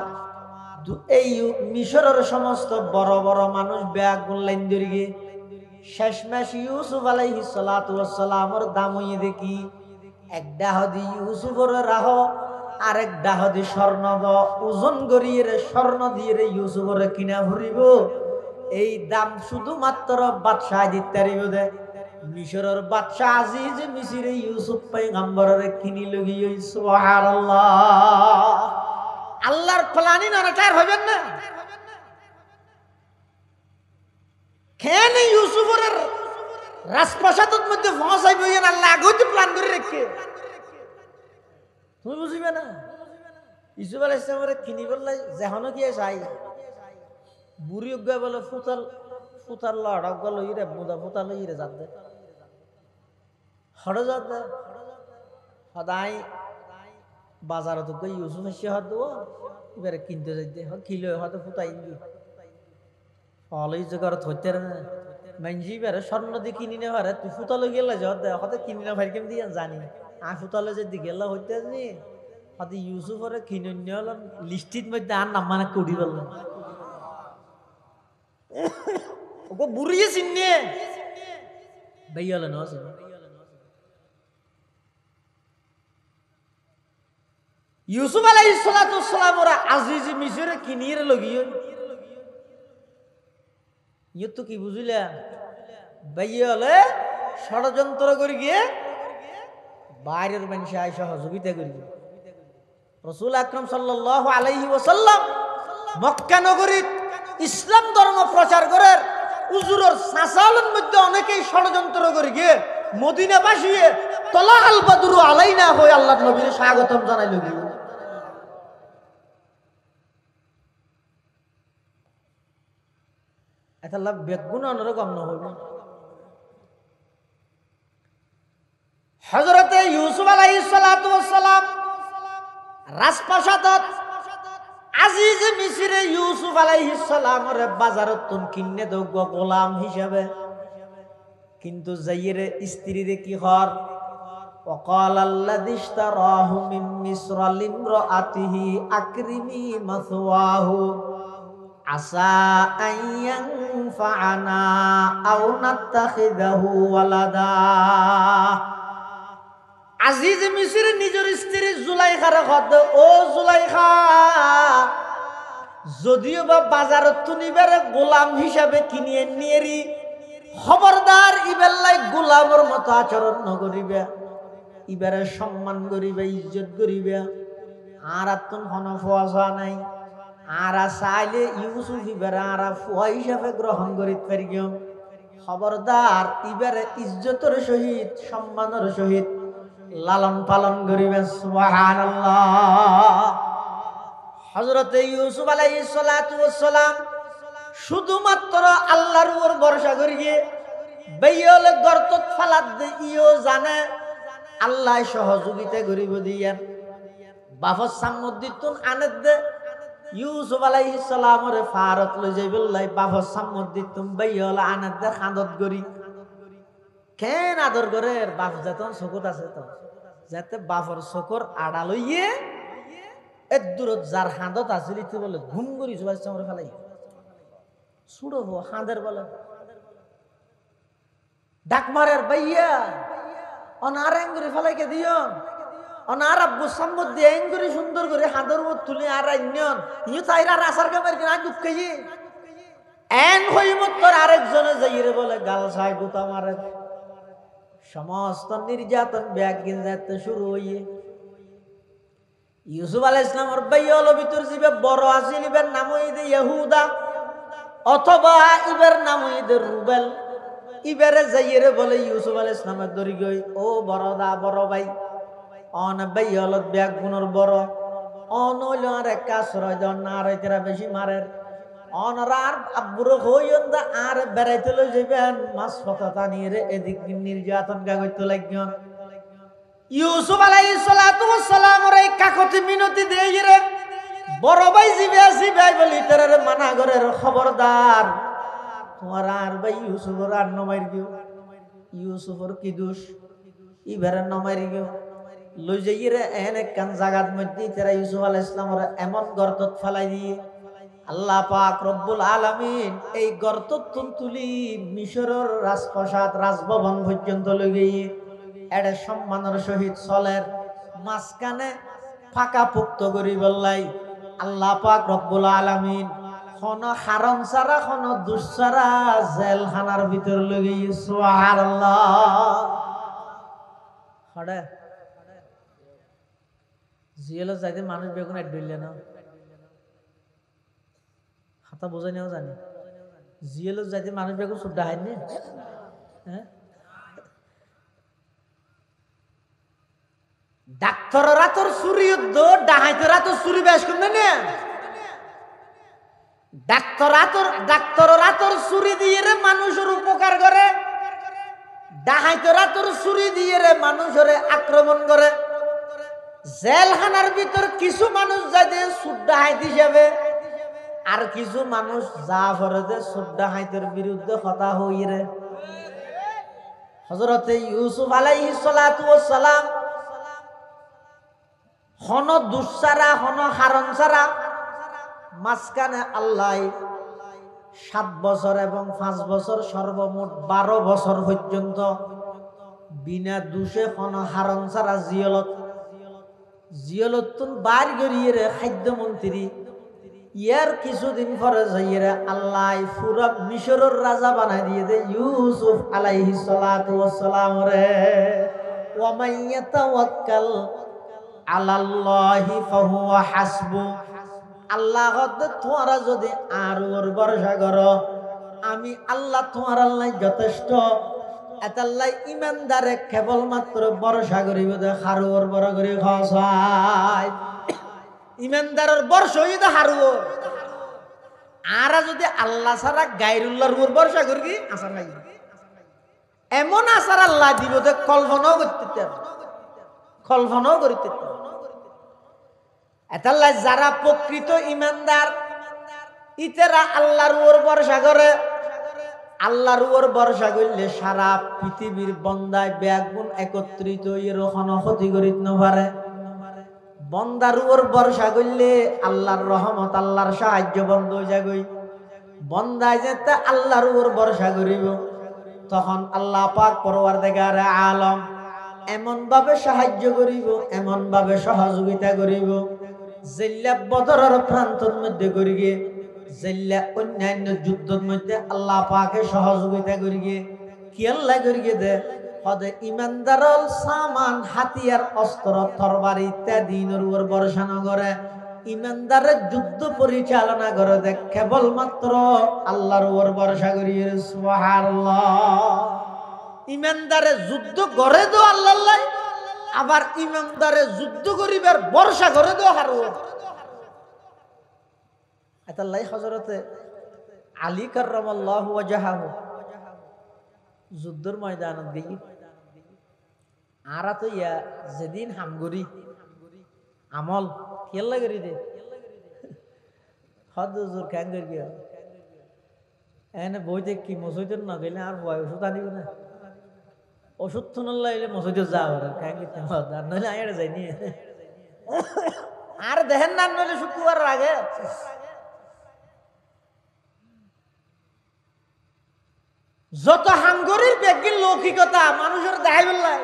এই মিশরের সমস্ত বড় বড় মানুষ ব্যাগুন লাইন ধরিয়ে শেষমেশ ইউসুফ আলাইহিস সালাতু ওয়াস সালামর দাম হইয়ে দেখি এক ডাহদি ইউসুফর রাহ আরেক ডাহদি স্বর্ণ ওজন গড়িয়ে স্বর্ণ দিয়ে ইউসুফরে কিনা ভরিব এই দাম শুধুমাত্র বাদশাহ দিতে দে মিশরের বাদশাহ আজিজ মিশরে ইউসুফ পয়গম্বরের কিনি লগিয়ে সুবহানাল্লাহ আল্লাহর প্ল্যানই না রিটায়ার হবেন না কেন ইউসুফের রাজপ্রাসাদের মধ্যে পৌঁছাই বইয়েন আল্লাহ আগতে প্ল্যান করে রেখে তুমি বুঝিবে না ইউসুফ আলাইহিস সালামের কিনি বললাই যেহনো কি চাই বুড়ি উগা বলে ফুতাল লড়া গল ইরে বুদা ফুতাল ইরে যাত দে হড় যাত দে সদাই বাজারত গই ইউসুফ এসে হাত দেবো এবারে কিনতে যাইতে কিলো হয়তো ফুটাই দি ফলই জোগাড় ধরতে না মানজি বেড়ে স্বর্ণ দিয়ে কিনি না পারে তুই ফুতালে গেলে যত দে হয়তো কিনি না ভাই কেমন দিয়ে জানি আর ফুতালে যদি গেলে হইতে নি হয়তো ইউসুফরে কিনে নিয়ে হলাম লিস্টির মধ্যে আর নাম মানে কুড়ি বললাম ওকে বুড়িয়ে চিনে ভাইয়া হলো না ইউসুফ আলাইহিস সালাতু ওয়াস সালাম ওরা আজিজ মিশরে কিনিয়ে লগিয়ে ইয়ে তো কি বুঝিলা ভাইয়া হলে ষড়যন্ত্র করি গিয়ে বাইরের মানুষ আয় সহযোগিতা করি রাসূল আকরাম সাল্লাল্লাহু আলাইহি ওয়াসাল্লাম মক্কা নগরীত ইসলাম ধর্ম প্রচার করার উজুরের সাসালের মধ্যে অনেকেই ষড়যন্ত্র করে গিয়ে মদিনা বাসিয়ে তলা আল বাদরু আলাইনা হয়ে আল্লাহর নবীর স্বাগতম জানাইল গিয়ে এটা লাভ বেগুন অন্যরকম না হইব হযরতে ইউসুফ আলাইহিস সালাতু ওয়াস সালাম রাজপ্রাসাদত আজিজ মিশরে ইউসুফ আলাইহিস সালামের বাজারত কিনে দাও গোলাম হিসাবে কিন্তু যাইরে স্ত্রীরে কি হর وقال الذي اشتراه من مصر لامرأته أكرمي مثواه عسى أن ينفعنا أو نتخذه ولدا আজিজ মিশর নিজের স্ত্রী জুলাইখার কত ও জুলাইখা যদিও বা বাজারত তুনিবারে গোলাম হিসাবে কিনিয়ে নিয়েরি খবরদার ইবেল্লাই গোলামের মতো আচরণ নকরিবে ইবারে সম্মান করিবে ইজ্জত করিবে আর আত্মন হনফা নাই আর চাইলে ইউসুফ ইবারে আর ফুয়া হিসাবে গ্রহণ করিতে পারিও খবরদার ইবারে ইজ্জতের সহিত সম্মানের সহিত লালন পালন করিবে সুবহানাল্লাহ হযরতে ইউসুফ আলাইহিস সালাতু ওয়াস সালাম শুধুমাত্র আল্লাহর উপর ভরসা করিয়ে বেইয়লে গর্তত ফালাত দে ইও জানে আল্লাহ সহযোগিতা করিব দিয়া বাফর সামুদ্দিতুন আনেদ দে ইউসুফ আলাইহিস সালামরে ফারত লই যাইবলাই বাফর সামুদ্দিতুন বেইয়লে আনেদ দে খান্দত গরি কেন আদর করে বাপ যেতন চকুত আছে তো যাতে বাপর চকুর আড়া লইয়ে এর দূরত যার হাঁদত আছিল ইতি বলে ঘুম করি জুবাই চামড়ে ফেলাই ছুড়ো হাঁদের বলে ডাক মারের বাইয়া অনার এঙ্গুরি ফেলাইকে দিও অনার আব্বু সাম্মত দিয়ে এঙ্গুরি সুন্দর করে হাঁদের উপর তুলে আর আইনিয়ন ইউ তাইরা রাসার কামের কিনা দুঃখে এন হইমত তোর আরেকজনে যাইরে বলে গাল ছাই গুতা মারে সমস্ত নির্যাতন ব্যাগিন যাতে শুরু হইয়ে ইউসুফ আলাইহিস সালামের বাইয়ল ভিতর জিবে বড় আছিল ইবের নাম হইদে ইহুদা অথবা ইবের নাম হইদে রুবেল ইবেরে যাইরে বলে ইউসুফ আলাইহিস সালামের দরি গই ও বড়দা বড় ভাই অন বাইয়লত ব্যাগ গুণর বড় অন হইল আর এক আশ্রয় দেন না আর এরা বেশি মারের অনরার আব্বুর হইন্দা আর বেড়াইতে লই যাবেন মাছ ফতা নিয়ে এদিক নির্যাতন গাগইতে লাগিয়ন ইউসুফ আলাইহিস সালাতু ওয়াস সালাম রে কাকতি মিনতি দেই রে বড় ভাই জিবাই বলি তারে মানা করে খবরদার তোমার আর ভাই ইউসুফর আর নমাইর গিও ইউসুফর কি দোষ ইবারে নমাইর গিও লই যাইরে এন একখান জাগাত মধ্যে তারা ইউসুফ আলাইহিস সালামর এমন গর্তত ফেলাই দিয়ে আল্লাহ পাক রব্বুল আলামিন এই গর্তত তুলি মিশরের রাজপ্রাসাদ রাজভবন পর্যন্ত লই গিয়ে এডে সম্মানের সহিত চলের মাঝখানে ফাঁকা পুক্ত করি বললাই আল্লাহ পাক রব্বুল আলামিন কোন হারাম ছাড়া কোন দুঃসারা জেলখানার ভিতর লই গিয়ে সুবহানাল্লাহ হড়ে জিয়েলো যাইতে মানুষ বেগুন এড দিলে না হাতা বোঝাই নেও জানি জিয়েলো যাইতে মানুষ বেগুন সুদ্ধা হয়নি হ্যাঁ ডাক্তাররা তোর চুরি যুদ্ধ ডাহাইতরা তোর চুরি বেশ করবে না ডাক্তাররা তোর চুরি দিয়ে রে মানুষের উপকার করে ডাহাইতরা তোর চুরি দিয়ে রে মানুষের আক্রমণ করে জেলখানার ভিতর কিছু মানুষ যাতে সুদ্দা হাইত হিসাবে আর কিছু মানুষ যা করে যে সুদ্দা হাইতের বিরুদ্ধে কথা হইরে হযরতে ইউসুফ আলাইহিস সালাতু ওয়াস সালাম হন দুঃসারা হন হারন সারা মাঝখানে আল্লাহ 7 বছর এবং 5 বছর সর্বমোট 12 বছর পর্যন্ত বিনা দোষে হন হারন সারা জিয়লতুন বার গরিয়ে খাদ্যমন্ত্রী ইয়ার কিছুদিন পরে যাইয়ে আল্লাহ পুরা মিশরের রাজা বানাই দিয়ে দে ইউসুফ আলাইহিস সালাতু ওয়াস সালাম রে ওয়া মান ইয়াতাওয়াক্কাল আলাল্লাহি ফাহুয়া হাসবু আল্লাহ তোমরা যদি আর ওর ভরসা করো আমি আল্লাহ তোমার আল্লাহ যথেষ্ট এতাল্লাই ইমানদারে কেবলমাত্র ভরসা করিব দে হারুর বড় করি খসাই ইমানদারের বর্ষ হইতে হারুর আর যদি আল্লাহ ছাড়া গায়রুল্লাহর উপর ভরসা করি আশা নাই এমন আশার আল্লাহ দিব যে কল্পনাও করিতে এতাল্লাই যারা প্রকৃত ইমানদার ইতেরা আল্লাহর উপর ভরসা করে আল্লাহর উপর ভরসা করলে সারা পৃথিবীর বন্দায় ব্যাগুণ একত্রিত এরকম ক্ষতি করিতে না পারে বন্দার উপর ভরসা করলে আল্লাহর রহমত আল্লাহর সাহায্য বন্ধ হয়ে যাবে বন্দায় যেতে আল্লাহর উপর ভরসা করিব তখন আল্লাহ পাক পরওয়ারদিগার আলম এমন ভাবে সাহায্য করিব এমন ভাবে সহযোগিতা করিব জিল্লা বদরের প্রান্তর মধ্যে করিগে জিল্লা অন্যান্য যুদ্ধের মধ্যে আল্লাহ পাকে সহযোগিতা করিগে কি আল্লাহ করিগে দে হদে ইমানদারল সামান হাতিয়ার অস্ত্র তরবারি ইত্যাদির উপর ভরসা না করে ইমানদারের যুদ্ধ পরিচালনা করে দে কেবলমাত্র আল্লাহর উপর ভরসা করিয়ে সুবহানাল্লাহ ইমানদারে যুদ্ধ করে দো আল্লাহ আবার ইমানদারে যুদ্ধ করিবার ভরসা করে দো হারুর এতাল্লাই হযরতে আলী কাররামাল্লাহু ওয়াজহাহু যুদ্ধের ময়দানত গই আরা তো ইয়া যেদিন হামগুরি আমল কেল্লা করি দে হদ হুজুর কেন করি গিয়া এনে বইতে কি মসজিদের না গেলে আর বয় ওষুধ আনিব না ওষুধ তো নলাইলে মসজিদে যাও আর কেন কি আর নইলে আইড়ে যাইনি আর দেখেন না নইলে শুক্রবার আগে যত হাঙ্গরির বেগিন লৌকিকতা মানুষের দেখাই বললাই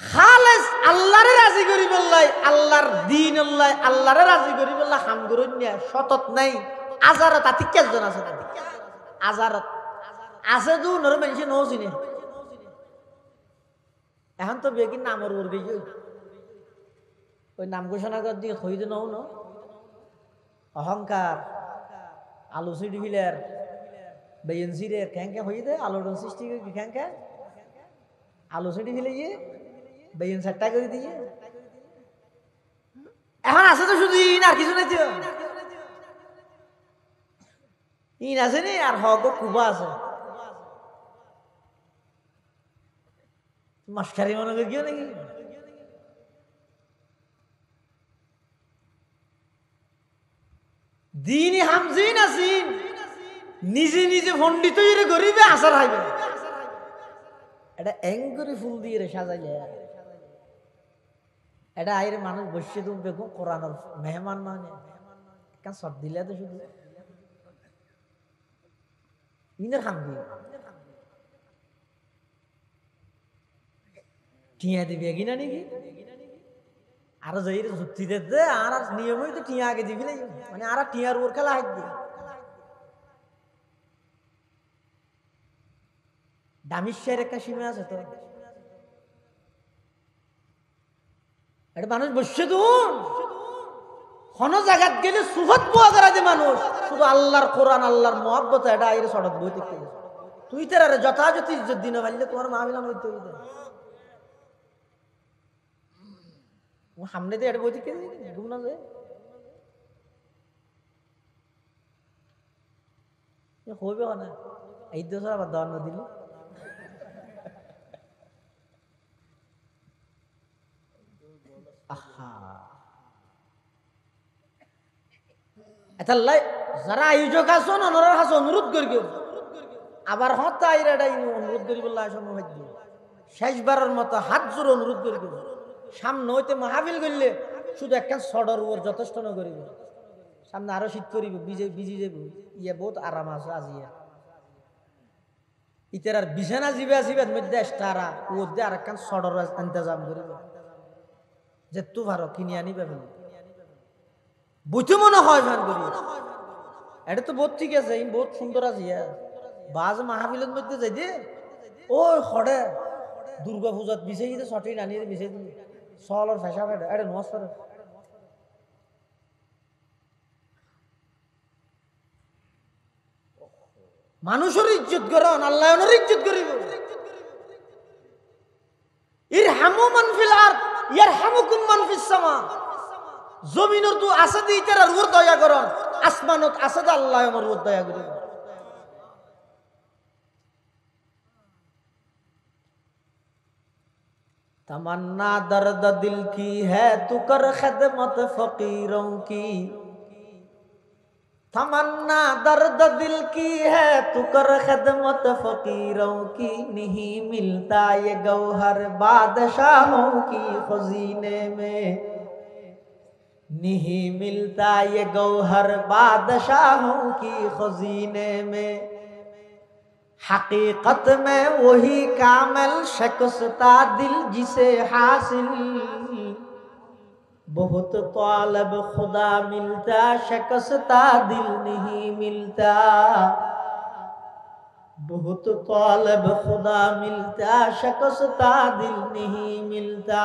খালেস আল্লাহরে রাজি করি বললাই আল্লাহর দিন আল্লাহ আল্লাহরে রাজি করি বললা হাঙ্গরুন নিয়া সতত নাই আজারত আতি কেজন আছে আজারত আছে দু নর মানুষ নো চিনে এখন তো বেগিন নামর ওর গেছি ওই নাম ঘোষণা কর দিয়ে হইতে নও ন অহংকার আলু সিডি ফিলের বেয়ন সিরে ক্যাঙ্কে হয়ে দে আলুর সৃষ্টি করে ক্যাঙ্কে আলু সিডি ফিলে গিয়ে বেয়ন সাতটা করে দিয়ে এখন আছে তো শুধু ইন আর কিছু নাই তো ইন আছে নি আর হক কুবা আছে মাস্টারি মনে করে গিয়ে নাকি দিনই হামজিন আসিন নিজে নিজে পণ্ডিত হইরে গরিবে আসার হাইবে এটা এঙ্গরি ফুল দিয়ে সাজাইলে এটা আইরে মানুষ বসে তুমি বেগম কোরআনের মেহমান নয় কেন সব দিলে তো শুধু ইনের হামদি টিয়া দিবি কিনা নাকি আর যাই যুক্তি দে আর নিয়মই তো টিয়া আগে দিবি না মানে আর টিয়ার ওর খেলা হাত দি দামিশের একটা সীমা আছে তো এটা মানুষ বসছে তুন কোন জায়গাত গেলে সুফত পোয়া করা দে মানুষ শুধু আল্লাহর কোরআন আল্লাহর মহব্বত এটা আইরে সড়ক বই দেখতে তুই তার যথাযথ ইজ্জত দিন পারলে তোমার মাহফিল হইতে হইতে সামনে দিয়ে এটা বই দেখতে ঘুম না যায় হইবে না এই দেশ আবার দেওয়ার না দিল যারা আয়োজক আছেন ওনারা কাছে অনুরোধ করি আবার হতা অনুরোধ করি বললে শেষবারের মতো হাত জোর অনুরোধ করি সামনে হইতে মাহফিল করলে শুধু একটা সডর উপর যথেষ্ট না করিব সামনে আরো শীত করিব বিজি যাব ইয়ে বহুত আরাম আছে আজিয়া ইতার আর বিছানা জিবে আসিবে মধ্যে এক্সট্রা ওর দিয়ে আর একটা সডর ইন্তজাম করিব যে তু ভালো কিনে আনিবে ফেলে বুঝতে মনে হয় ভান করি এটা তো বহুত ঠিক আছে বহুত সুন্দর আছে বাজ মাহফিলের মধ্যে যাই দে ওই হড়ে দুর্গা পূজাত বিছে গিয়ে সঠিক আনিয়ে বিছে দিই সলর ফেসা ফেটে এটা নমস্কার মানুষের ইজ্জত করেন আল্লাহর ইজ্জত করিব ইরহামু মান ফিল আরদ ইয়ারহামুকুম মান ফিস সামা জমিনের তো আছে দি তার রূপ দয়া করন আসমানত আছে দা আল্লাহ আমার রূপ দয়া করিব तमन्ना दर्द दिल की है तू कर खिदमत फकीरों की तमन्ना दर्द दिल की है तू कर खिदमत फकीरों की नहीं मिलता ये गौहर बादशाहों की खजीने में नहीं मिलता ये गौहर बादशाहों की खजीने में हकीकत में वही कामिल शख्सता दिल जिसे हासिल बहुत तालब खुदा मिलता शख्सता दिल नहीं मिलता बहुत तालब खुदा मिलता शख्सता दिल नहीं मिलता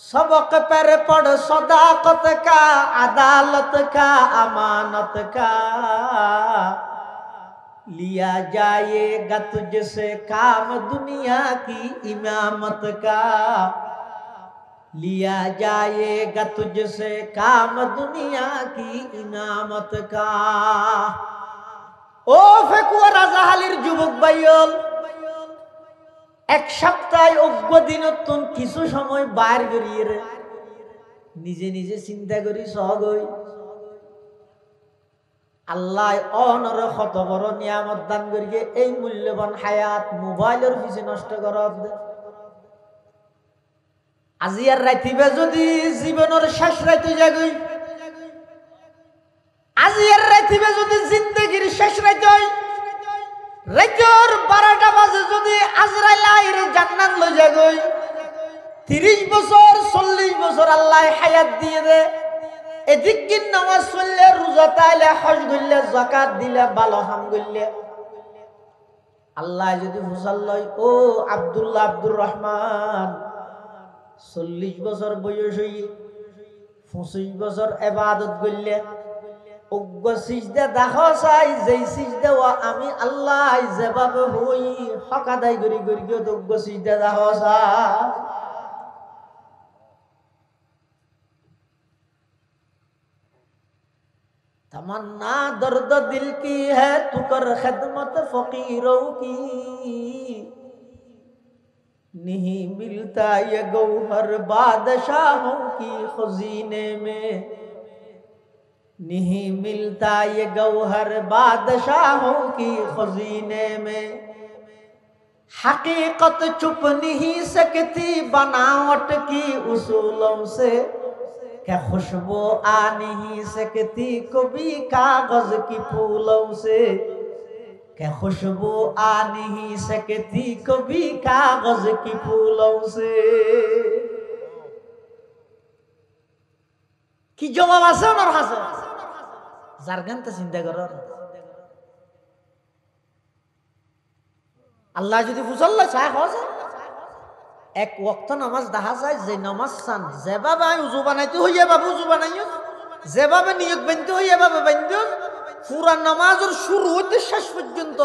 सबक पर पढ़ सदाकत का अदालत का अमानत का लिया जाएगा तुझसे काम दुनिया की इमामत का लिया जाएगा तुझसे काम दुनिया की इमामत का ओ फेकुয়া রাজাহালির যুবক ভাইয়ল এক সপ্তাহ অজ্ঞ দিনতন কিছু সময় বাইর করিয়ে রে নিজে নিজে চিন্তা করি সহগই আল্লাহ অনর কত বড় নিয়ামত দান করিয়ে এই মূল্যবান হায়াত মোবাইলের পিছে নষ্ট করব আজি আর রাইতিবে যদি জীবনের শেষ রাইতে যাগই আজি আর রাইতিবে যদি জিন্দেগির শেষ রাইতে হয় রাইতের 12টা বাজে যদি আজরাইল আইরে জান্নাত লই যাগই 30 বছর 40 বছর আল্লাহ হায়াত দিয়ে দে এদিক কি নামাজ পড়লে রোজা তাইলে হজ করলে যাকাত দিলে ভালো কাম করলে আল্লাহ যদি ফুসাল্লাই ও আব্দুল্লাহ আব্দুর রহমান 40 বছর বয়স হই 25 বছর ইবাদত করলে অজ্ঞ সিজদা দেখো চাই যেই সিজদা আমি আল্লাহ যেভাবে হই হক আদায় করি করি অজ্ঞ সিজদা দেখো চাই तमन्ना दर्द दिल की है तू कर खिदमत फकीरों की नहीं मिलता ये गौहर बादशाहों की खजीने में नहीं मिलता ये गौहर बादशाहों की खजीने में, हकीकत छुप नहीं सकती बनावट की उसूलों से, क्या खुशबू आ नहीं सकती कभी कागज की फूलों से, क्या खुशबू आ नहीं सकती कभी कागज की फूलों से। কি জবাব আছে ওনার কাছে? যার গানটা চিন্তা করো, আল্লাহ যদি ফুসল্লা চায় হজ এক ওয়াক্ত নামাজ দেখা যায়, যে নামাজ চান যেভাবে উজু বানাইতে হইয়া বাবু উজু বানাইও, যেভাবে নিয়ত বানতে হইয়া বাবা বান্ধব, পুরা নামাজের শুরু হইতে শেষ পর্যন্ত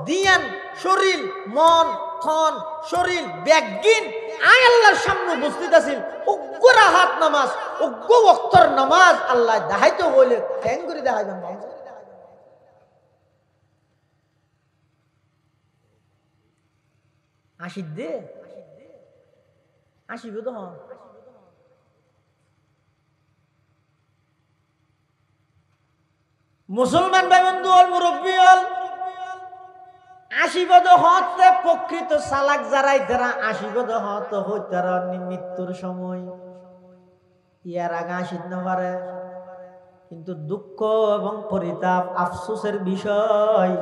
দিয়ান শরীর মন থন শরীর ব্যাগিন আয় আল্লাহর সামনে উপস্থিত আছেন। উগ্র রাহাত নামাজ, উগ্র ওয়াক্তর নামাজ আল্লাহ দেখাইতে হইলে ঠ্যাং করে দেখাইবেন। আসিদ দে আসিব তো মুসলমান ভাই বন্ধু হল মুরব্বী হল আশীর্বাদ হতে প্রকৃত সালাক যারাই তারা আশীর্বাদ হত হইতারা মৃত্যুর সময় ইয়ার আগে আসিত না পারে। কিন্তু দুঃখ এবং পরিতাপ আফসোসের বিষয়,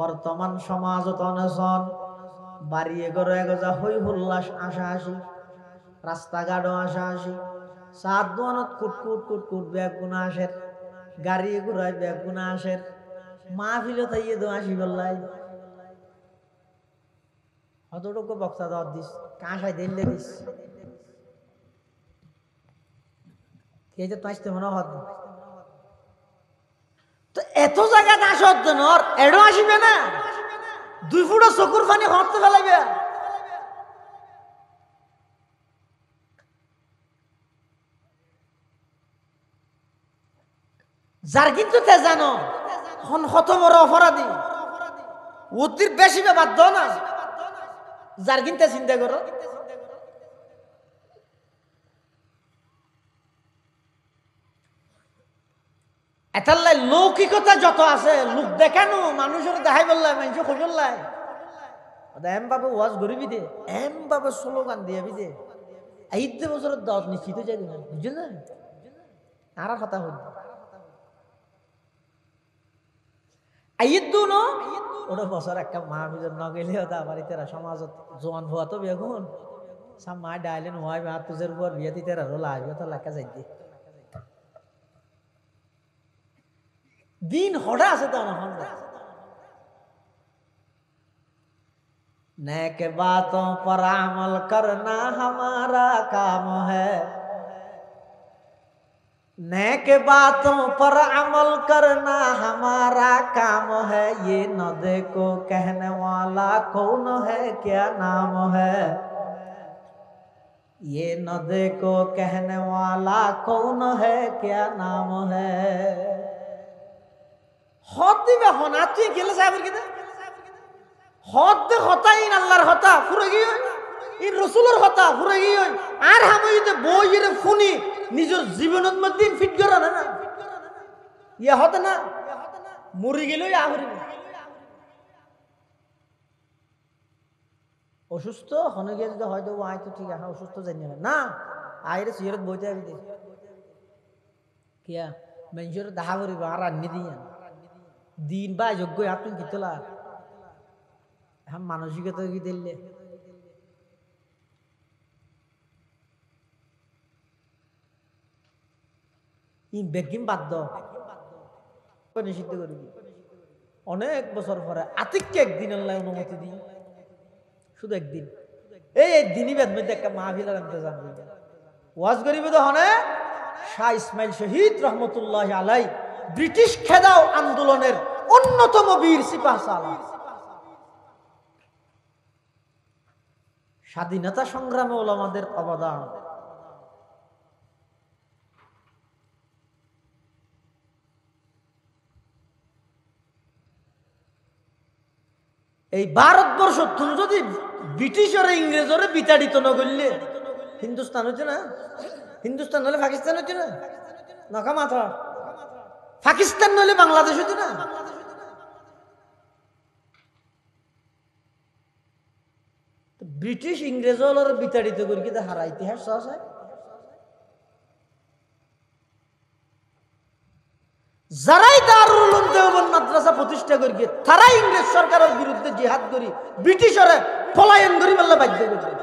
বর্তমান সমাজত অনশন বাড়িয়ে গড়ে এগোজা হই হুল্লাস আসা আসি, রাস্তাঘাটও আসা আসি, সাত দোয়ানত কুটকুট কুটকুট ব্যাগ গুনা আসের, গাড়ি ঘুরায় ব্যাগ গুনা আসের, মাহফিল থাইয়ে দো আসি বললাই অতটুকু বক্তা দর দিস কাঁসাই দিলে দিস কে যে তো মনে হত তো এত জায়গায় আসত নর এডো আসিবে না, 2 ফুট চকুর পানি হতে ফেলাইবে। যার কিন্তু তে জানো কত বড় অপরাধী, অতির বেশি বাধ্য না, যার কিন্তু চিন্তা করো। এটার লৌকিকতা যত আছে, লোক দেখানো মানুষের দেখাই বললাই মানুষ খোঁজল্লাই এম বাবু ওয়াজ গরিবি দে, এম বাবু স্লোগান দিয়ে দে, 8 বছরের দশ নিশ্চিত যাই বুঝলেন আর কথা হল আইদু ওটা বছর একটা মাহফিল নগেলে হতা বাড়িতে সমাজত জোয়ান হওয়া তো বেগুন সাম মা ডাইলেন হয় মা তুজের উপর বিয়ে দিতে রোলা আসবে তো লেখা যাই দিয়ে दिन होड़ा से तो नेक बातों पर अमल करना हमारा काम है, नेक बातों पर अमल करना हमारा काम है, ये न देखो कहने वाला कौन है क्या नाम है, ये न देखो कहने वाला कौन है क्या नाम है। হদ দিবে হনা তুই গেলে সাহেবের কিনা হদ দে হতাই আল্লাহর হতা ফুরে গিয়ে এই রসুলের হতা ফুরে গিয়ে আর হামইতে বইয়ের ফুনি নিজের জীবনের মধ্যে ফিট করে না ইয়া হতে না মরি গেলেই আহরি অসুস্থ হনে গিয়ে যদি হয়তো আয় তো ঠিক আছে অসুস্থ জানি না আইরে সিয়ারত বইতে আবি দে কিয়া মানুষের দাহা করিব আর রান্নি দিয়ে দিন বা যোগ্য আপনি কি তোলা হ্যাঁ মানসিকতা কি দিলে বেগিম বাধ্য নিষিদ্ধ করবি অনেক বছর পরে আতিককে একদিন আল্লাহ অনুমতি দিই শুধু একদিন এই দিনই বেদ মধ্যে একটা মাহফিল আনতে জানবে ওয়াজ করিবে তো হনে শাহ ইসমাইল শহীদ রহমতুল্লাহ আলাই ব্রিটিশ খেদাও আন্দোলনের অন্যতম বীর সিপাহ সালার স্বাধীনতা সংগ্রামে ওলামাদের অবদান এই ভারতবর্ষ তুমি যদি ব্রিটিশরে ইংরেজরে বিতাড়িত না করলে হিন্দুস্তান হচ্ছে না হিন্দুস্তান হলে পাকিস্তান হচ্ছে না নকা মাথা পাকিস্তান নইলে বাংলাদেশ হইতো না। ব্রিটিশ ইংরেজ হলের বিতাড়িত করি কিন্তু হারা ইতিহাস সহজ হয়। যারাই দারুল উলুম দেওবন্দ মাদ্রাসা প্রতিষ্ঠা করি তারাই ইংরেজ সরকারের বিরুদ্ধে জিহাদ করি ব্রিটিশরে পলায়ন করি বললে বাধ্য করি।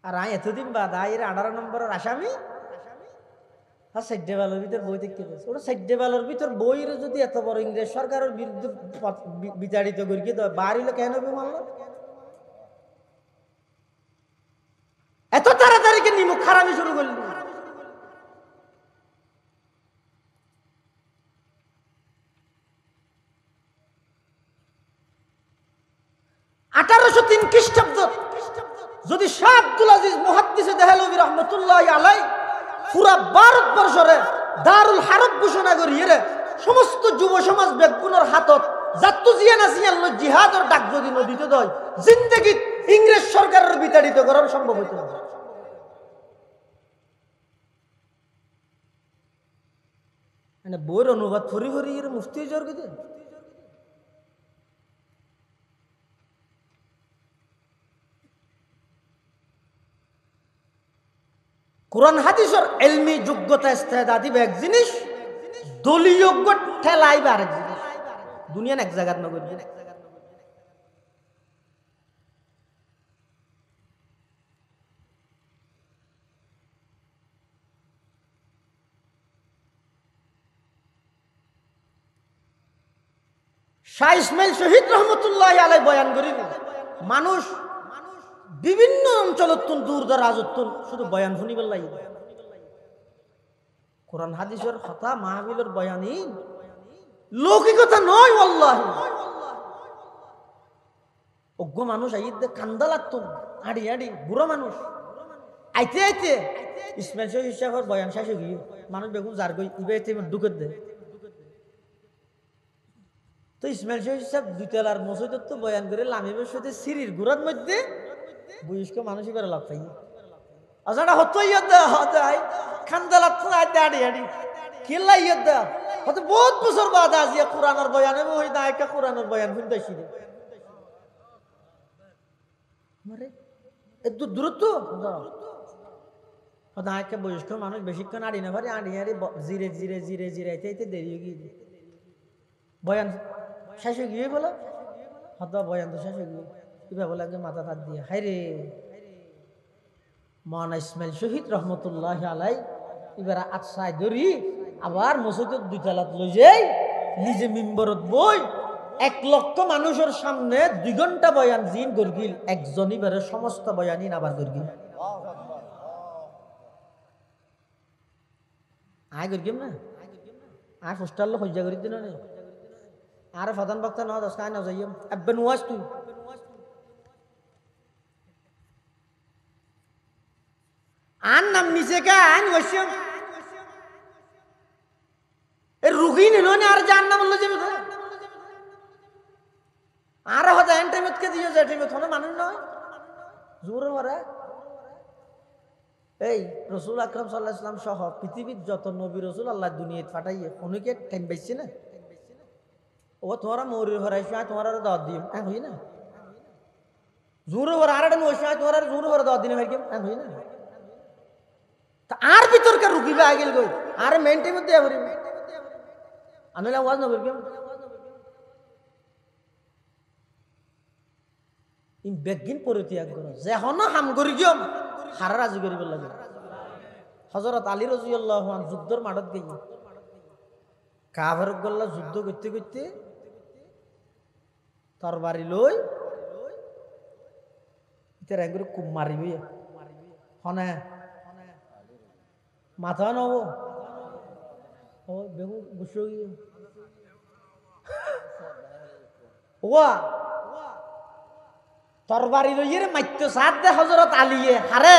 আর এতদিন বাদ আয়ের 18 নম্বরের আসামি সাইডেবালের ভিতর বই দেখতে পাচ্ছি। ওরা সাইডেবালের ভিতর বইয়ের যদি এত বড় ইংরেজ সরকারের বিরুদ্ধে বিতাড়িত করি কি বাড়িলে কেন মানল এত তাড়াতাড়ি কে নিমুখ খারাপি শুরু করলি? 1803 খ্রিস্টাব্দ যদি শাহ আব্দুল আজিজ মুহাদ্দিসে দেহলভী রহমতুল্লাহ আলাই পুরা ভারতবর্ষরে দারুল হারব ঘোষণা করিয়ে সমস্ত যুব সমাজ বেগুনের হাতত জাত্তু জিয়ানা জিয়াল জিহাদর ডাক যদি নদীতে দয় জিন্দেগি ইংরেজ সরকারের বিতাড়িত করার সম্ভব হইত না। মানে বইয়ের অনুবাদ ফরি ফরি মুফতি জোর কে কোরআন হাদিসের এলমি যোগ্যতা ইস্তেদাদি এক জিনিস, দলীয় ঠেলাই আরেক জিনিস। দুনিয়ার এক জায়গার নগর শাহ ইসমাইল শহীদ রহমতুল্লাহ আলাই বয়ান করি মানুষ বিভিন্ন অঞ্চল দূর দরাজ শুধু বয়ান শুনিবার লাগে। কোরআন হাদিসের কথা মাহফিলের বয়ানই লৌকিকতা নয়। আল্লাহ অজ্ঞ মানুষ আইতে কান্দা লাগতো, আড়ি আড়ি বুড়ো মানুষ আইতে আইতে ইসমাইল শহীদ সাহেবের বয়ান শেষে গিয়ে মানুষ বেগুন যার গই ইবে ঢুকে দেয়। তো ইসমাইল শহীদ সাহেব দুইতলার মসজিদের তো বয়ান করে লামিবের সাথে সিঁড়ির গুড়ার মধ্যে বয়স্ক মানুষই করে লাভ পাই আচ্ছা হতই খান্দা লাগতো আড়ি আড়ি কেলা ইয়দা হয়তো বহুত বছর বাদ আজিয়া কোরআনের বয়ানে ওই নায়িকা কোরআনের বয়ান শুনতেছি একটু দূরত্ব নায়িকা বয়স্ক মানুষ বেশিক্ষণ আড়ি না পারে আড়ি আড়ি জিরে জিরে জিরে জিরাইতে দেরি হয়ে গিয়ে বয়ান শেষ হয়ে গিয়ে বলো হত বয়ান তো শেষ হয়ে গিয়ে কিভাবে লাগে মাথা তার দিয়ে হাই রে মহানা ইসমাইল শহীদ রহমতুল্লাহ আলাই এবার আচ্ছাই ধরি আবার মসজিদের দুইতলাত লই যাই নিজে মিম্বরত বই 1 লক্ষ মানুষের সামনে 2 ঘন্টা বয়ান জিন গরগিল একজন এবারে সমস্ত বয়ানই আবার গরগিল আয় গরগিম না আয় পোস্টার লোক হজ্জা করি দিন না আর প্রধান বক্তা না দশ কায় না যাইম আব্বে নুয়াস তুই আন নাম নিচে কা আন ওয়াসম এ রুগী ননে আর জান না বললে যাবে আর হতে এন টাইমত কে দিও যে টাইমত হনে মানুষ নয় জোরে মারে এই রাসূল আকরাম সাল্লাল্লাহু আলাইহি ওয়াসাল্লাম সহ পৃথিবীর যত নবী রাসূল আল্লাহ দুনিয়াতে পাঠাইয়ে কোনকে টাইম পাইছে না ও তোমারা মৌরির হরাইছে তোমারা দাওয়াত দিও হই না জোরে ওর আরডে নইছে তোমারা জোরে ওর দাওয়াত দিনে ভাই কেম হই না তা আর ভিতরকার রুগীবে আগেল গই আর মেইনটেইন মধ্যে আবরি আনলা ওয়াজ না বলকেম ইন বেগিন পরিত্যাগ করো যে হন হাম করি গিয়ম হারা রাজি করিব লাগে। হযরত আলী রাদিয়াল্লাহু আনহু যুদ্ধের মাঠত গিয়ে কাফের গল্লা যুদ্ধ করতে করতে তরবারি লই ইতার একগুলো কুম মারিবি হনে মাথা নব ও বেহু গুছো ওয়া তরবারি লইয়ে মাইত্য সাথ দে হযরত আলীয়ে হারে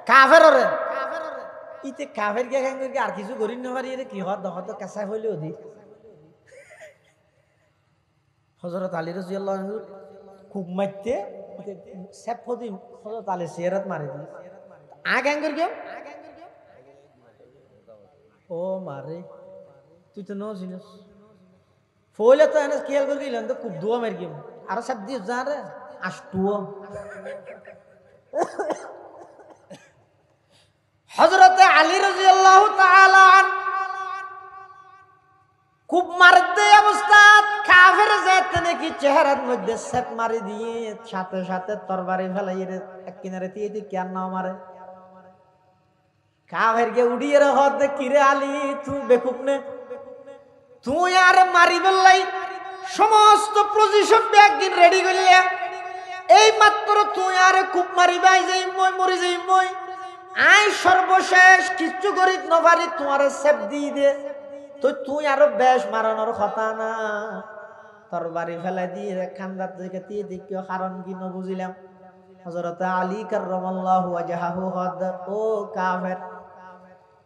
কাফেররে ইতে কাফের কে খাঙ্গে আর কিছু করি না পারি রে কি হদ হত কাঁচা হইলে অধিক। হযরত আলী রাদিয়াল্লাহু আনহু খুব মারতে সেফদি হযরত আলী সিরাত মারি দি আগে আঙ্গুর কেউ ও মারে তুই তো নো জিনিস ফলে তো এনে খেয়াল করে গেলেন তো খুব দোয়া মার গেম আর সব দিয়ে যা রে আষ্টুও হযরত আলী রাদিয়াল্লাহু তাআলা খুব মারতে অবস্থা কাফের যেতে নাকি চেহারার মধ্যে সেপ মারি দিয়ে সাথে সাথে তরবারি ফেলাই এক কিনারে দিয়ে দি কেন না মারে কাফের কে উড়িয়ে হদ কিরে আলী তুই বেকুব নে তুই আর মারি বললাই সমস্ত পজিশন একদিন রেডি করলে এই মাত্র তুই আর খুব মারি ভাই যাই মই মরি যাই মই আই সর্বশেষ কিচ্ছু করি নভারি তোমার সেপ দিয়ে দে তো তুই আরো বেশ মারানোর কথা না তোর বাড়ি ফেলাই দিয়ে খান্দার থেকে দিয়ে দেখিও কারণ কি ন বুঝিলাম হযরত আলী কাররামাল্লাহু ওয়াজহাহু হদ ও কাফের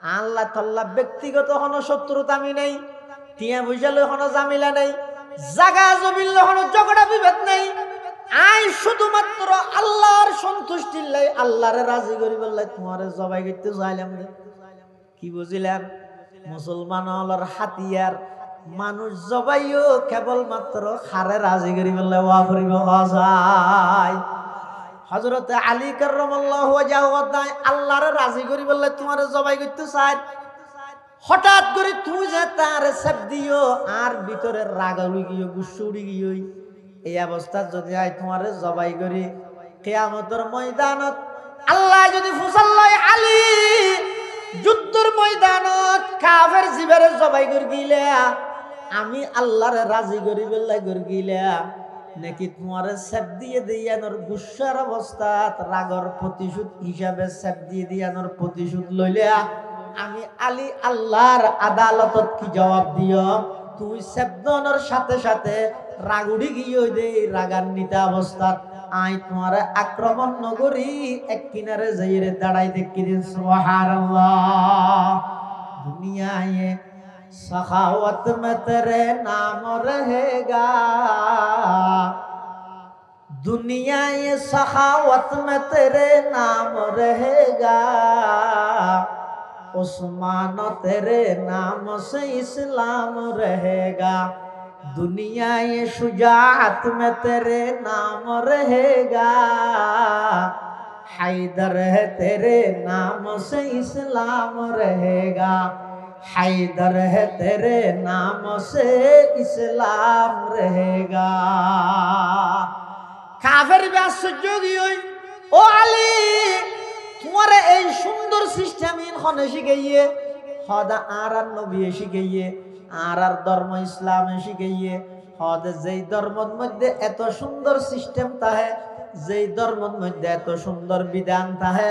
আল্লাহ তাআলা ব্যক্তিগত কোনো শত্রুতা আমি নেই টিয়া বুঝালে কোনো জামিলা নেই জাগা জমিল কোনো ঝগড়া বিভেদ নেই আই শুধুমাত্র আল্লাহর সন্তুষ্টির লাই আল্লাহরে রাজি করি বললে তোমারে জবাই করতে চাইলাম কি বুঝিলাম মুসলমান হলার হাতিয়ার মানুষ জবাইও কেবলমাত্র খারে রাজি করি বললে ওয়াফরিব যায় হযরত আলী কাররামাল্লাহু ওয়াজহাহু আল্লাহরে রাজি করি বললে তোমারে জবাই করতে চাই হঠাৎ করে তুই যে তার সেপ দিও আর ভিতরে রাগ উড়ি গিয়ে গুসু উড়ি গিয়ে এই অবস্থা যদি আই তোমারে জবাই করি কিয়ামতের ময়দানত আল্লাহ যদি ফুসাল্লাই আলী যুদ্ধের ময়দানত কাফের জিবারে জবাই করে গিলে আমি আল্লাহরে রাজি করি বললাই করে গিলে নাকি তোমারে সেপ দিয়ে দিয়ানোর গুসার অবস্থাত রাগর প্রতিশোধ হিসাবে সেপ দিয়ে দিয়ানোর প্রতিশোধ লইলে আমি আলী আল্লাহর আদালতত কি জবাব দিও তুই সেবদনের সাথে সাথে রাগুড়ি গিয়ে দে রাগান্বিত অবস্থাত আই তোমার আক্রমণ নগরী এক কিনারে যাইরে দাঁড়াই দেখি দিন সুবহানাল্লাহ দুনিয়ায়ে सखावत में तेरे नाम रहेगा दुनिया ये सखावत में तेरे नाम रहेगा उस्मान तेरे नाम से इस्लाम रहेगा दुनिया ये शुजाअत में तेरे नाम रहेगा हैदर है तेरे नाम से इस्लाम रहेगा हैदर है तेरे नाम से इस्लाम रहेगा কাফের আশ্চর্য গিয়ে ও আলী তোমারে এই সুন্দর সিস্টেম ইনখনে শিখাইয়ে হদা আর নবী শিখাইয়ে আর ধর্ম ইসলামে শিখাইয়ে হদ যেই ধর্মের মধ্যে এত সুন্দর সিস্টেম তাহে যেই ধর্মের মধ্যে এত সুন্দর বিধান তাহে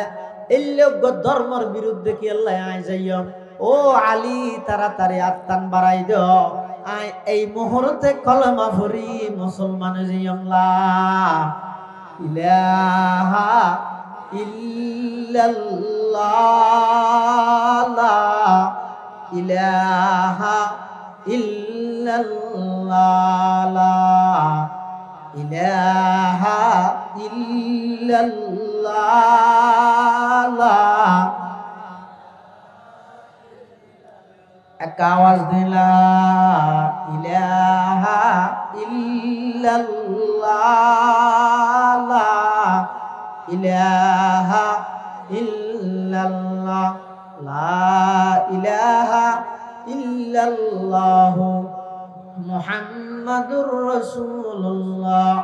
এই লোক ধর্মের বিরুদ্ধে কি আল্লাহ আয় যাইম ও আলী তাড়াতাড়ি আত্মান বাড়াই দাও আই এই মুহূর্তে কলমা পড়ি মুসলমান জিয়মলা ইলাহা ইল্লাল্লাহ লা ইলাহা ইল্লাল্লাহ লা ইলাহা ইল্লাল্লাহ লা এক আওয়াজ দিলা ইলাহা ইল্লাল্লাহ লা ইলাহা ইল্লাল্লাহ লা ইলাহা ইল্লাল্লাহ মুহাম্মাদুর রাসূলুল্লাহ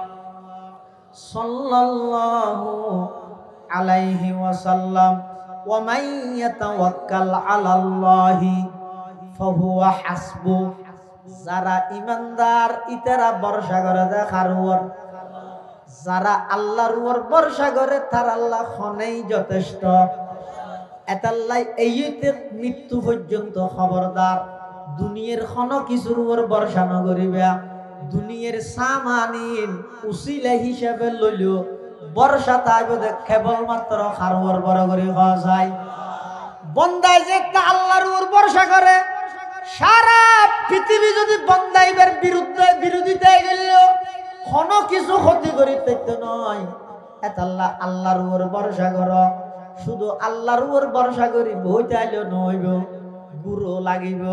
সাল্লাল্লাহু আলাইহি ওয়াসাল্লাম ওয়া মান ইয়াতাওয়াক্কাল আলাল্লাহি ফাহুয়া হাসবু যারা ইমানদার ইতারা ভরসা করে দেখার উপর যারা আল্লাহর উপর ভরসা করে তার আল্লাহ খনেই যথেষ্ট এতাল্লাই এইতে মৃত্যু পর্যন্ত খবরদার দুনিয়ার খন কিছুর উপর ভরসা নকরিবা দুনিয়ার সামানিন উসিলা হিসাবে লইলো ভরসা তাইব কেবলমাত্র খারওয়ার বড় করে হওয়া যায় বন্দায় যে আল্লাহর উপর ভরসা করে সারা পৃথিবী যদি বন্দাইবের বিরুদ্ধে বিরোধিতায় গেলেও কোনো কিছু ক্ষতি করি তৈত নয় এত আল্লাহ আল্লাহর উপর ভরসা কর শুধু আল্লাহর উপর ভরসা করি বইতে আইলেও নইব গুরু লাগিব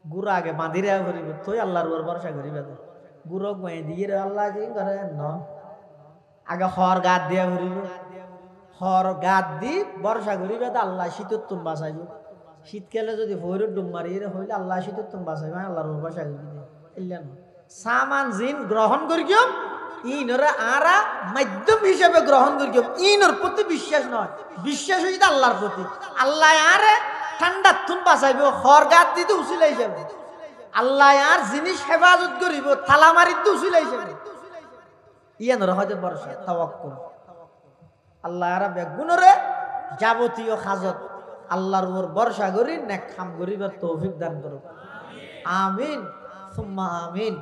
গুরু আগে বাঁধিরে করিব তুই আল্লাহর উপর ভরসা করিব গুরু গয়ে দিয়ে আল্লাহ যে করে ন আগে হর গাত দিয়া করিব হর গাত দি ভরসা করিবে আল্লাহ শীতর তুম বাঁচাইব শীতকালে যদি ভৈরব ডুম মারি হইলে আল্লাহ শীতর তুম বাঁচাইব আল্লাহর উপর ভরসা করি এলেন সামান জিন গ্রহণ করি ইনরা আরা মাধ্যম হিসেবে গ্রহণ করি ইনর প্রতি বিশ্বাস নয় বিশ্বাস হইতে আল্লাহর প্রতি আল্লাহ আরে ঠান্ডা তুন বাঁচাইব হর গাত দিতে উচিলা হিসাবে আল্লাহ আর জিনিস হেফাজত করিব থালা মারিতে উচিলা হিসাবে ইয়ানরা হয়তো ভরসা তাওয়াক্কুল আল্লাহ আরা বেগুনরে যাবতীয় হাজত আল্লাহর উপর ভরসা করি নেক কাম করিবার তৌফিক দান করুক আমিন সুম্মা আমিন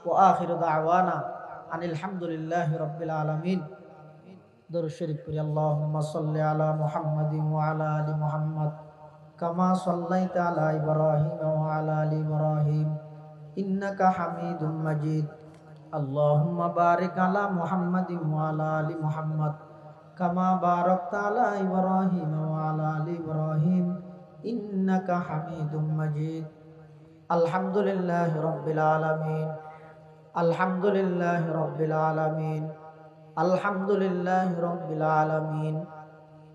ওয়া আখিরু দাওয়ানা আনিল হামদুলিল্লাহি রাব্বিল আলামিন দরুদ শরীফ পড়ি আল্লাহুম্মা সাল্লি আলা মুহাম্মাদিন ওয়া আলা আলি মুহাম্মাদ কামা সাল্লাইতা আলা ইব্রাহিম ওয়া আলা আলি ইব্রাহিম ইন্নাকা হামিদুম মাজিদ আল্লাহুম্মা বারিক আলা মুহাম্মাদিন ওয়া আলা আলি মুহাম্মাদ কামা বারাকতা আলা ইব্রাহিম ওয়া আলা আলি ইব্রাহিম ইন্নাকা হামিদুম মাজিদ আলহামদুলিল্লাহি রাব্বিল আলামিন আলহামদুলিল্লাহি রাব্বিল আলামিন আলহামদুলিল্লাহি রাব্বিল আলামিন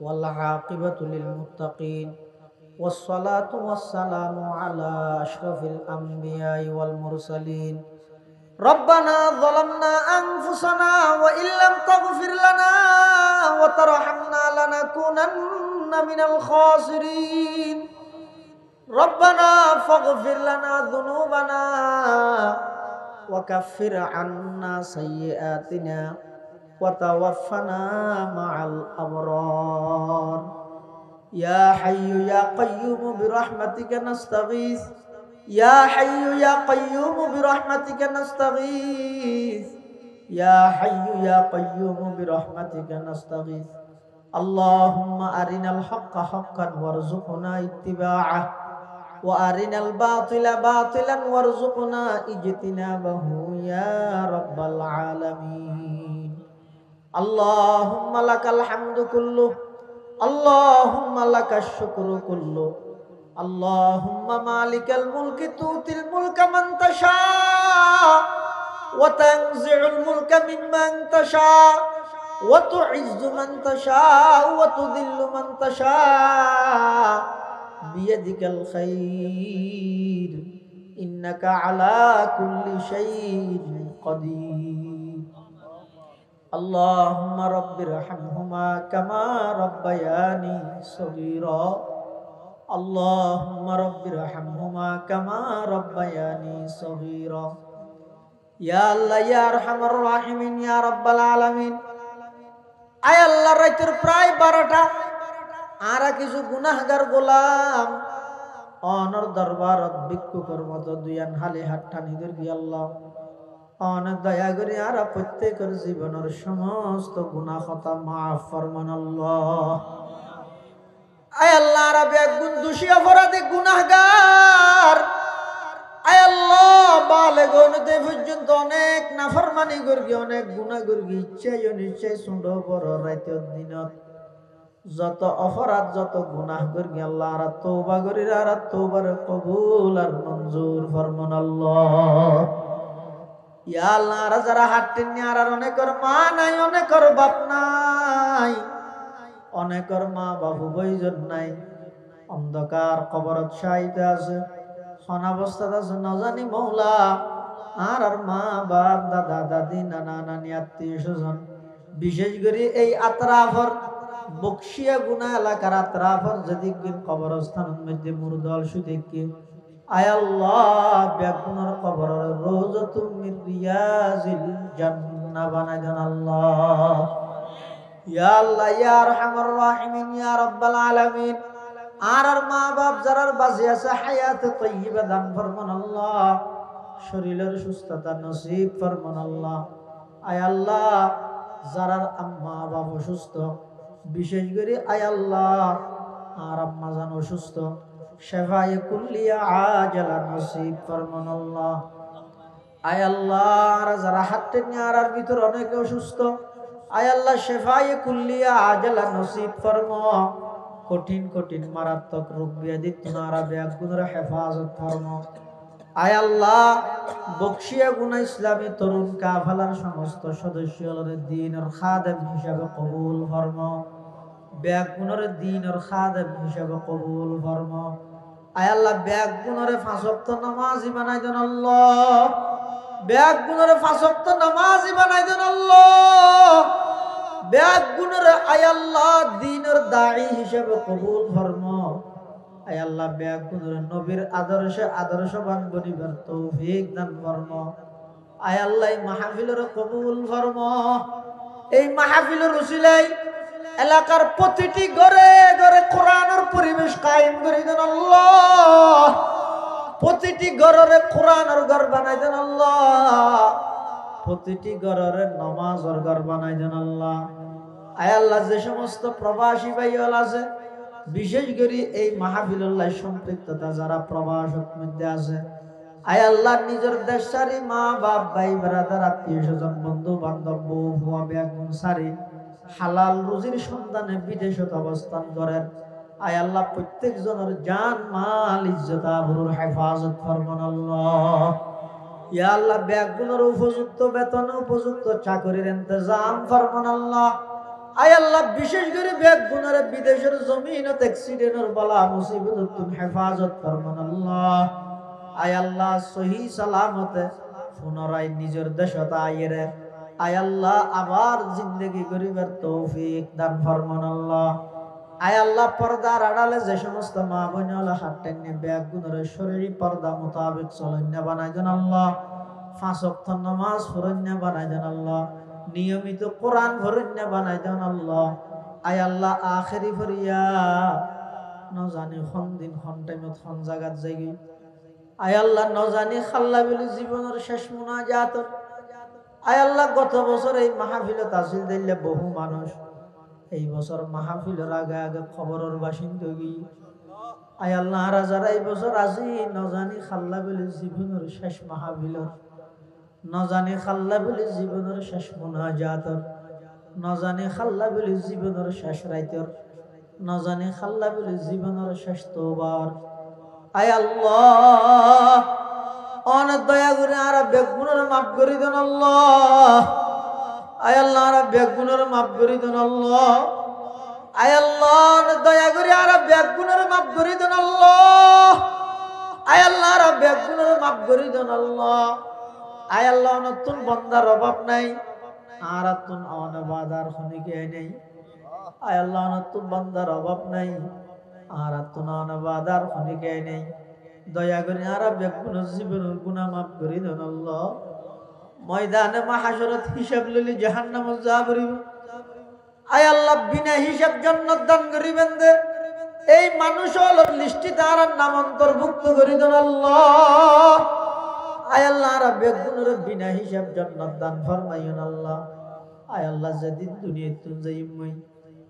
ওয়াল আকিবাতু লিল মুত্তাকিন ওয়াস সালাতু ওয়াস সালামু আলা আশরাফিল আমবিয়াই ওয়াল মুরসালিন রব্বানা যালামনা আনফুসানা ওয়া ইল্লাম তাগফির লানা ওয়া তারহামনা লানাকুনান্না মিনাল খাসিরিন রব্বানা ফাগফির লানা যুনুবানা ওয়া কাফির আন্না সাইয়্যাতিনা ওয়া তাওয়াফফানা মা'আল আবরার ইয়া হাইয়্যু ইয়া কাইয়্যুম বিরহমাতিকা নাস্তাগীথ ইয়া হাইয়্যু ইয়া কাইয়্যুম বিরহমাতিকা নাস্তাগীথ ইয়া হাইয়্যু ইয়া কাইয়্যুম বিরহমাতিকা নাস্তাগীথ আল্লাহুম্মা আরিনাল হাক্কা হাক্কান ওয়ারযুকনা ইত্তিবা'আহ ওয়া আরিনাল বাতিলা বাতিলান ওয়ারযুকনা ইজতিনাবাহু ইয়া রাব্বাল আলামিন আল্লাহুম্মা লাকাল হামদু কুল্লু আল্লাহুম্মা লাকাশ শুকরু কুল্লু আল্লাহুম্মা মালিকাল মুলকি তুতিল মুলকা মান তাশা ওয়া তানজি'ুল মুলকা মিম্মান তাশা ওয়া তু'ইজ্জু মান তাশা ওয়া তুযিল্লু মান তাশা বিয়াদিকাল খাইর ইন্নাকা আলা কুল্লি শাইইন কাদির আল্লাহুম্মা রাব্বিরহামহুমা কামা রাব্বায়ানি সগীরা আল্লাহুম্মা রাব্বিরহামহুমা কামা রাব্বায়ানি সগীরা ইয়া আল্লাহ ইয়া আরহামার রাহিমিন ইয়া রাব্বাল আলামিন আয় আল্লাহ রাতের প্রায় 12টা আরা কিছু গুনাহগার গোলাম অনর দরবারত ভিক্ষুকের মতো দুয়ান হালে হাতটা নিদর গিয়ে আল্লাহ অনেক দয়া করে আরা প্রত্যেকের জীবনের সমস্ত গুনাহ খতা মাফ ফরমান আল্লাহ আয় আল্লাহ আরা বেগুন দোষী অপরাধী গুনাহগার আয় আল্লাহ বালেগনতে পর্যন্ত অনেক নাফরমানি করগি অনেক গুনাহ করগি ইচ্ছাই অনিচ্ছাই সুন্দর বড় রাতের দিনত যত অপরাধ যত গুনাহ করগি আল্লাহ আর তওবা করি আর তওবার কবুল আর মঞ্জুর ফরমান আল্লাহ ইয়া আল্লাহ আর যারা হাঁটতেন নি আর অনেকের মা নাই অনেকের বাপ নাই অনেকের মা বাবু বইজন নাই অন্ধকার কবরত শায়িত আছে অনাবস্থাত আছে নজানি মৌলা আর মা বাপ দাদা দাদি নানা নানি আত্মীয় স্বজন বিশেষ করে এই আতরাফর বকশিয়া গুনা এলাকার আতরাফর যদিকবিন কবরস্থানের মধ্যে মুরদল সুদেকি আয় আল্লাহ বেগুনের কবরের রওজাতুম মিন রিয়াজিল জান্নাহ বানাই দেন আল্লাহ ইয়া আল্লাহ ইয়া আরহামার রাহিমিন ইয়া রাব্বাল আলামিন আর মা বাপ যারার বাঁচে আছে হায়াতে তাইয়্যিবা দান ফরমান আল্লাহ শরীরের সুস্থতা নসিব ফরমান আল্লাহ আয় আল্লাহ যারার আম্মা বাপ অসুস্থ বিশেষ করে আয় আল্লাহ আর আম্মা জান অসুস্থ শেফায়ে কুল্লিয়া আজালা নসিব ফরমান আল্লাহ আয় আল্লাহ যারা হাতে নিয়ারার ভিতর অনেকে অসুস্থ, আয় আল্লাহ শেফায়ে কুল্লিয়া আজলা নসিব ফরমা। কঠিন কঠিন মারাত্মক রোগ ব্যাধি তুনারা ব্যাগুনের হেফাজত ফরমা। আয় আল্লাহ বকশিয়া গুনা ইসলামী তরুণ কাফেলার সমস্ত সদস্যদের দ্বীনের খাদেম হিসাবে কবুল ফরমা। ব্যাগুনের দ্বীনের খাদেম হিসাবে কবুল ফরমা। আয় আল্লাহ ব্যাগুনের 5 ওয়াক্ত নামাজি বানাই দেন আল্লাহ। ব্যাগুনের 5 ওয়াক্ত নামাজি বানাই দেন আল্লাহ। ব্যাগুনের আয় আল্লাহ দ্বীনের দাঈ হিসাবে কবুল ফরমা। আয় আল্লাহ ব্যাগুনের নবীর আদর্শবান বনিবার তৌফিক দান ফরমা। আয় আল্লাহ এই মাহফিলের কবুল ফরমা। এই মাহফিলের উসিলায় এলাকার প্রতিটি ঘরে ঘরে কোরআনের পরিবেশ কায়েম করে দেন আল্লাহ। প্রতিটি ঘরে কোরআনের ঘর বানাই দেন আল্লাহ। প্রতিটি ঘরে নামাজের ঘর বানাই দেন আল্লাহ। আয় আল্লাহ যে সমস্ত প্রবাসী ভাইয়াল আছে, বিশেষ করে এই মাহফিলুল্লাহ সম্পৃক্ততা যারা প্রবাসের মধ্যে আছে, আয় আল্লাহ নিজের দেশ সারি মা বাপ ভাই ব্রাদার আত্মীয় স্বজন বন্ধু বান্ধব বউ ভুয়া বেগুন সারি হালাল রুজির সন্ধানে বিদেশত অবস্থান করেন। আয় আল্লাহ প্রত্যেক জনের জান মাল ইজ্জত আবরুর হেফাজত ফরমান আল্লাহ। ইয়া আল্লাহ বেগুনের উপযুক্ত বেতন উপযুক্ত চাকরির ইন্তজাম ফরমান আল্লাহ। আয় আল্লাহ বিশেষ করে বেগুনের বিদেশের জমিন অ্যাক্সিডেন্টের বালা মুসিবত তুমি হেফাজত ফরমান আল্লাহ। আয় আল্লাহ সহি সালামতে পুনরায় নিজের দেশত আইরে আয় আল্লাহ আবার জিন্দগি করিবার তৌফিক দান ফরমান আল্লাহ। আয় আল্লাহ পর্দার আড়ালে যে সমস্ত মা বোনেরা হাঁটেন বেগুনের শরীরী পর্দা মোতাবেক চলন্য বানাই দেন আল্লাহ। 5 ওয়াক্ত নামাজ পড়ন্য বানাই দেন আল্লাহ। নিয়মিত কোরআন পড়ন্য বানাই দেন আল্লাহ। আয় আল্লাহ আখেরি ফরিয়া ন জানি কোন দিন কোন টাইমত কোন জায়গাত যাইগি। আয় আল্লাহ ন জানি খাল্লা বলি জীবনের শেষ মুনাজাত। আয় আল্লাহ গত বছর এই মাহফিলত আসিল দিলে বহু মানুষ, এই বছর মাহফিলের আগে আগে খবরের বাসিন্দা গিয়ে আয় আল্লাহ যারা এই বছর আজি নজানি খাল্লা বলি জীবনের শেষ মাহফিলর, নজানি খাল্লা বলি জীবনের শেষ মুনাজাতর, নজানি খাল্লা বলি জীবনের শেষ রাইতর, নজানি খাল্লা বলি জীবনের শেষ তওবার। আয় আল্লাহ অনেক দয়া করে আর বেগুনের মাফ করে দেন আল্লাহ। আয় আল্লাহ আর বেগুনের মাফ করে দেন আল্লাহ। আয় আল্লাহ দয়া করে আর বেগুনের মাফ করে দেন আল্লাহ। আয় আল্লাহ আর বেগুনের মাফ করে দেন আল্লাহ। আয় আল্লাহ নতুন বান্দার অভাব নাই, আর তুন অনবাদার খনিকে নেই। আয় আল্লাহ নতুন বান্দার অভাব নাই, আর তুন অনবাদার খনিকে নেই। দয়া করে আর বেগুনের জীবনের গুনাহ মাফ করে দেন আল্লাহ। ময়দানে মাহশরত হিসাব লইলে জাহান্নামে যা করিব। আয় আল্লাহ বিনা হিসাব জান্নাত দান করিবেন দে। এই মানুষ হল লিস্টি তার নাম অন্তর্ভুক্ত করে দেন আল্লাহ। আয় আল্লাহ আর বেগুনের বিনা হিসাব জান্নাত দান ফরমাইন আল্লাহ। আয় আল্লাহ যেদিন দুনিয়ায় তুই যাইমই,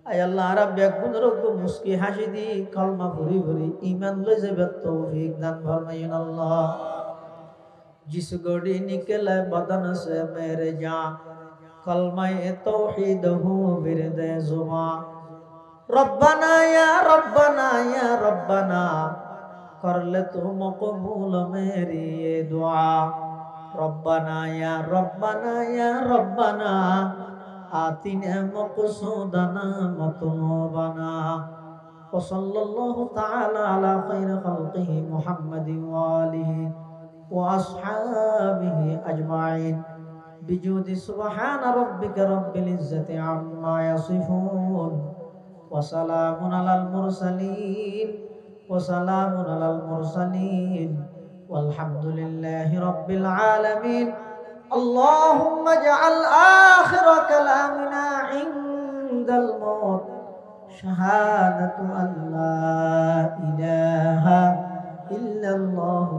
আয় আল্লাহ আর বেগুনের মুস্কি হাসি দি কলমা ভরি ভরি ঈমান লই যাবে তৌফিক দান ফরমাইন আল্লাহ। जिस गोड़ी निकले बदन से मेरे जान, कलमा तौहीद हूँ बिरद जुबां। रब्बना या रब्बना या रब्बना, कर ले तू मकबूल मेरी ये दुआ। रब्बना या रब्बना या रब्बना, आतिना मक़सूदना मतलूबना। वसल्लल्लाहु ताला अला खैर खल्क़िही मुहम्मदिन व आलिही وأصحابه أجمعين بجود سبحان ربك رب العزة عما يصفون وسلام على المرسلين والحمد لله رب العالمين. اللهم اجعل آخر كلامنا عند الموت شهادة أن لا إله إلا الله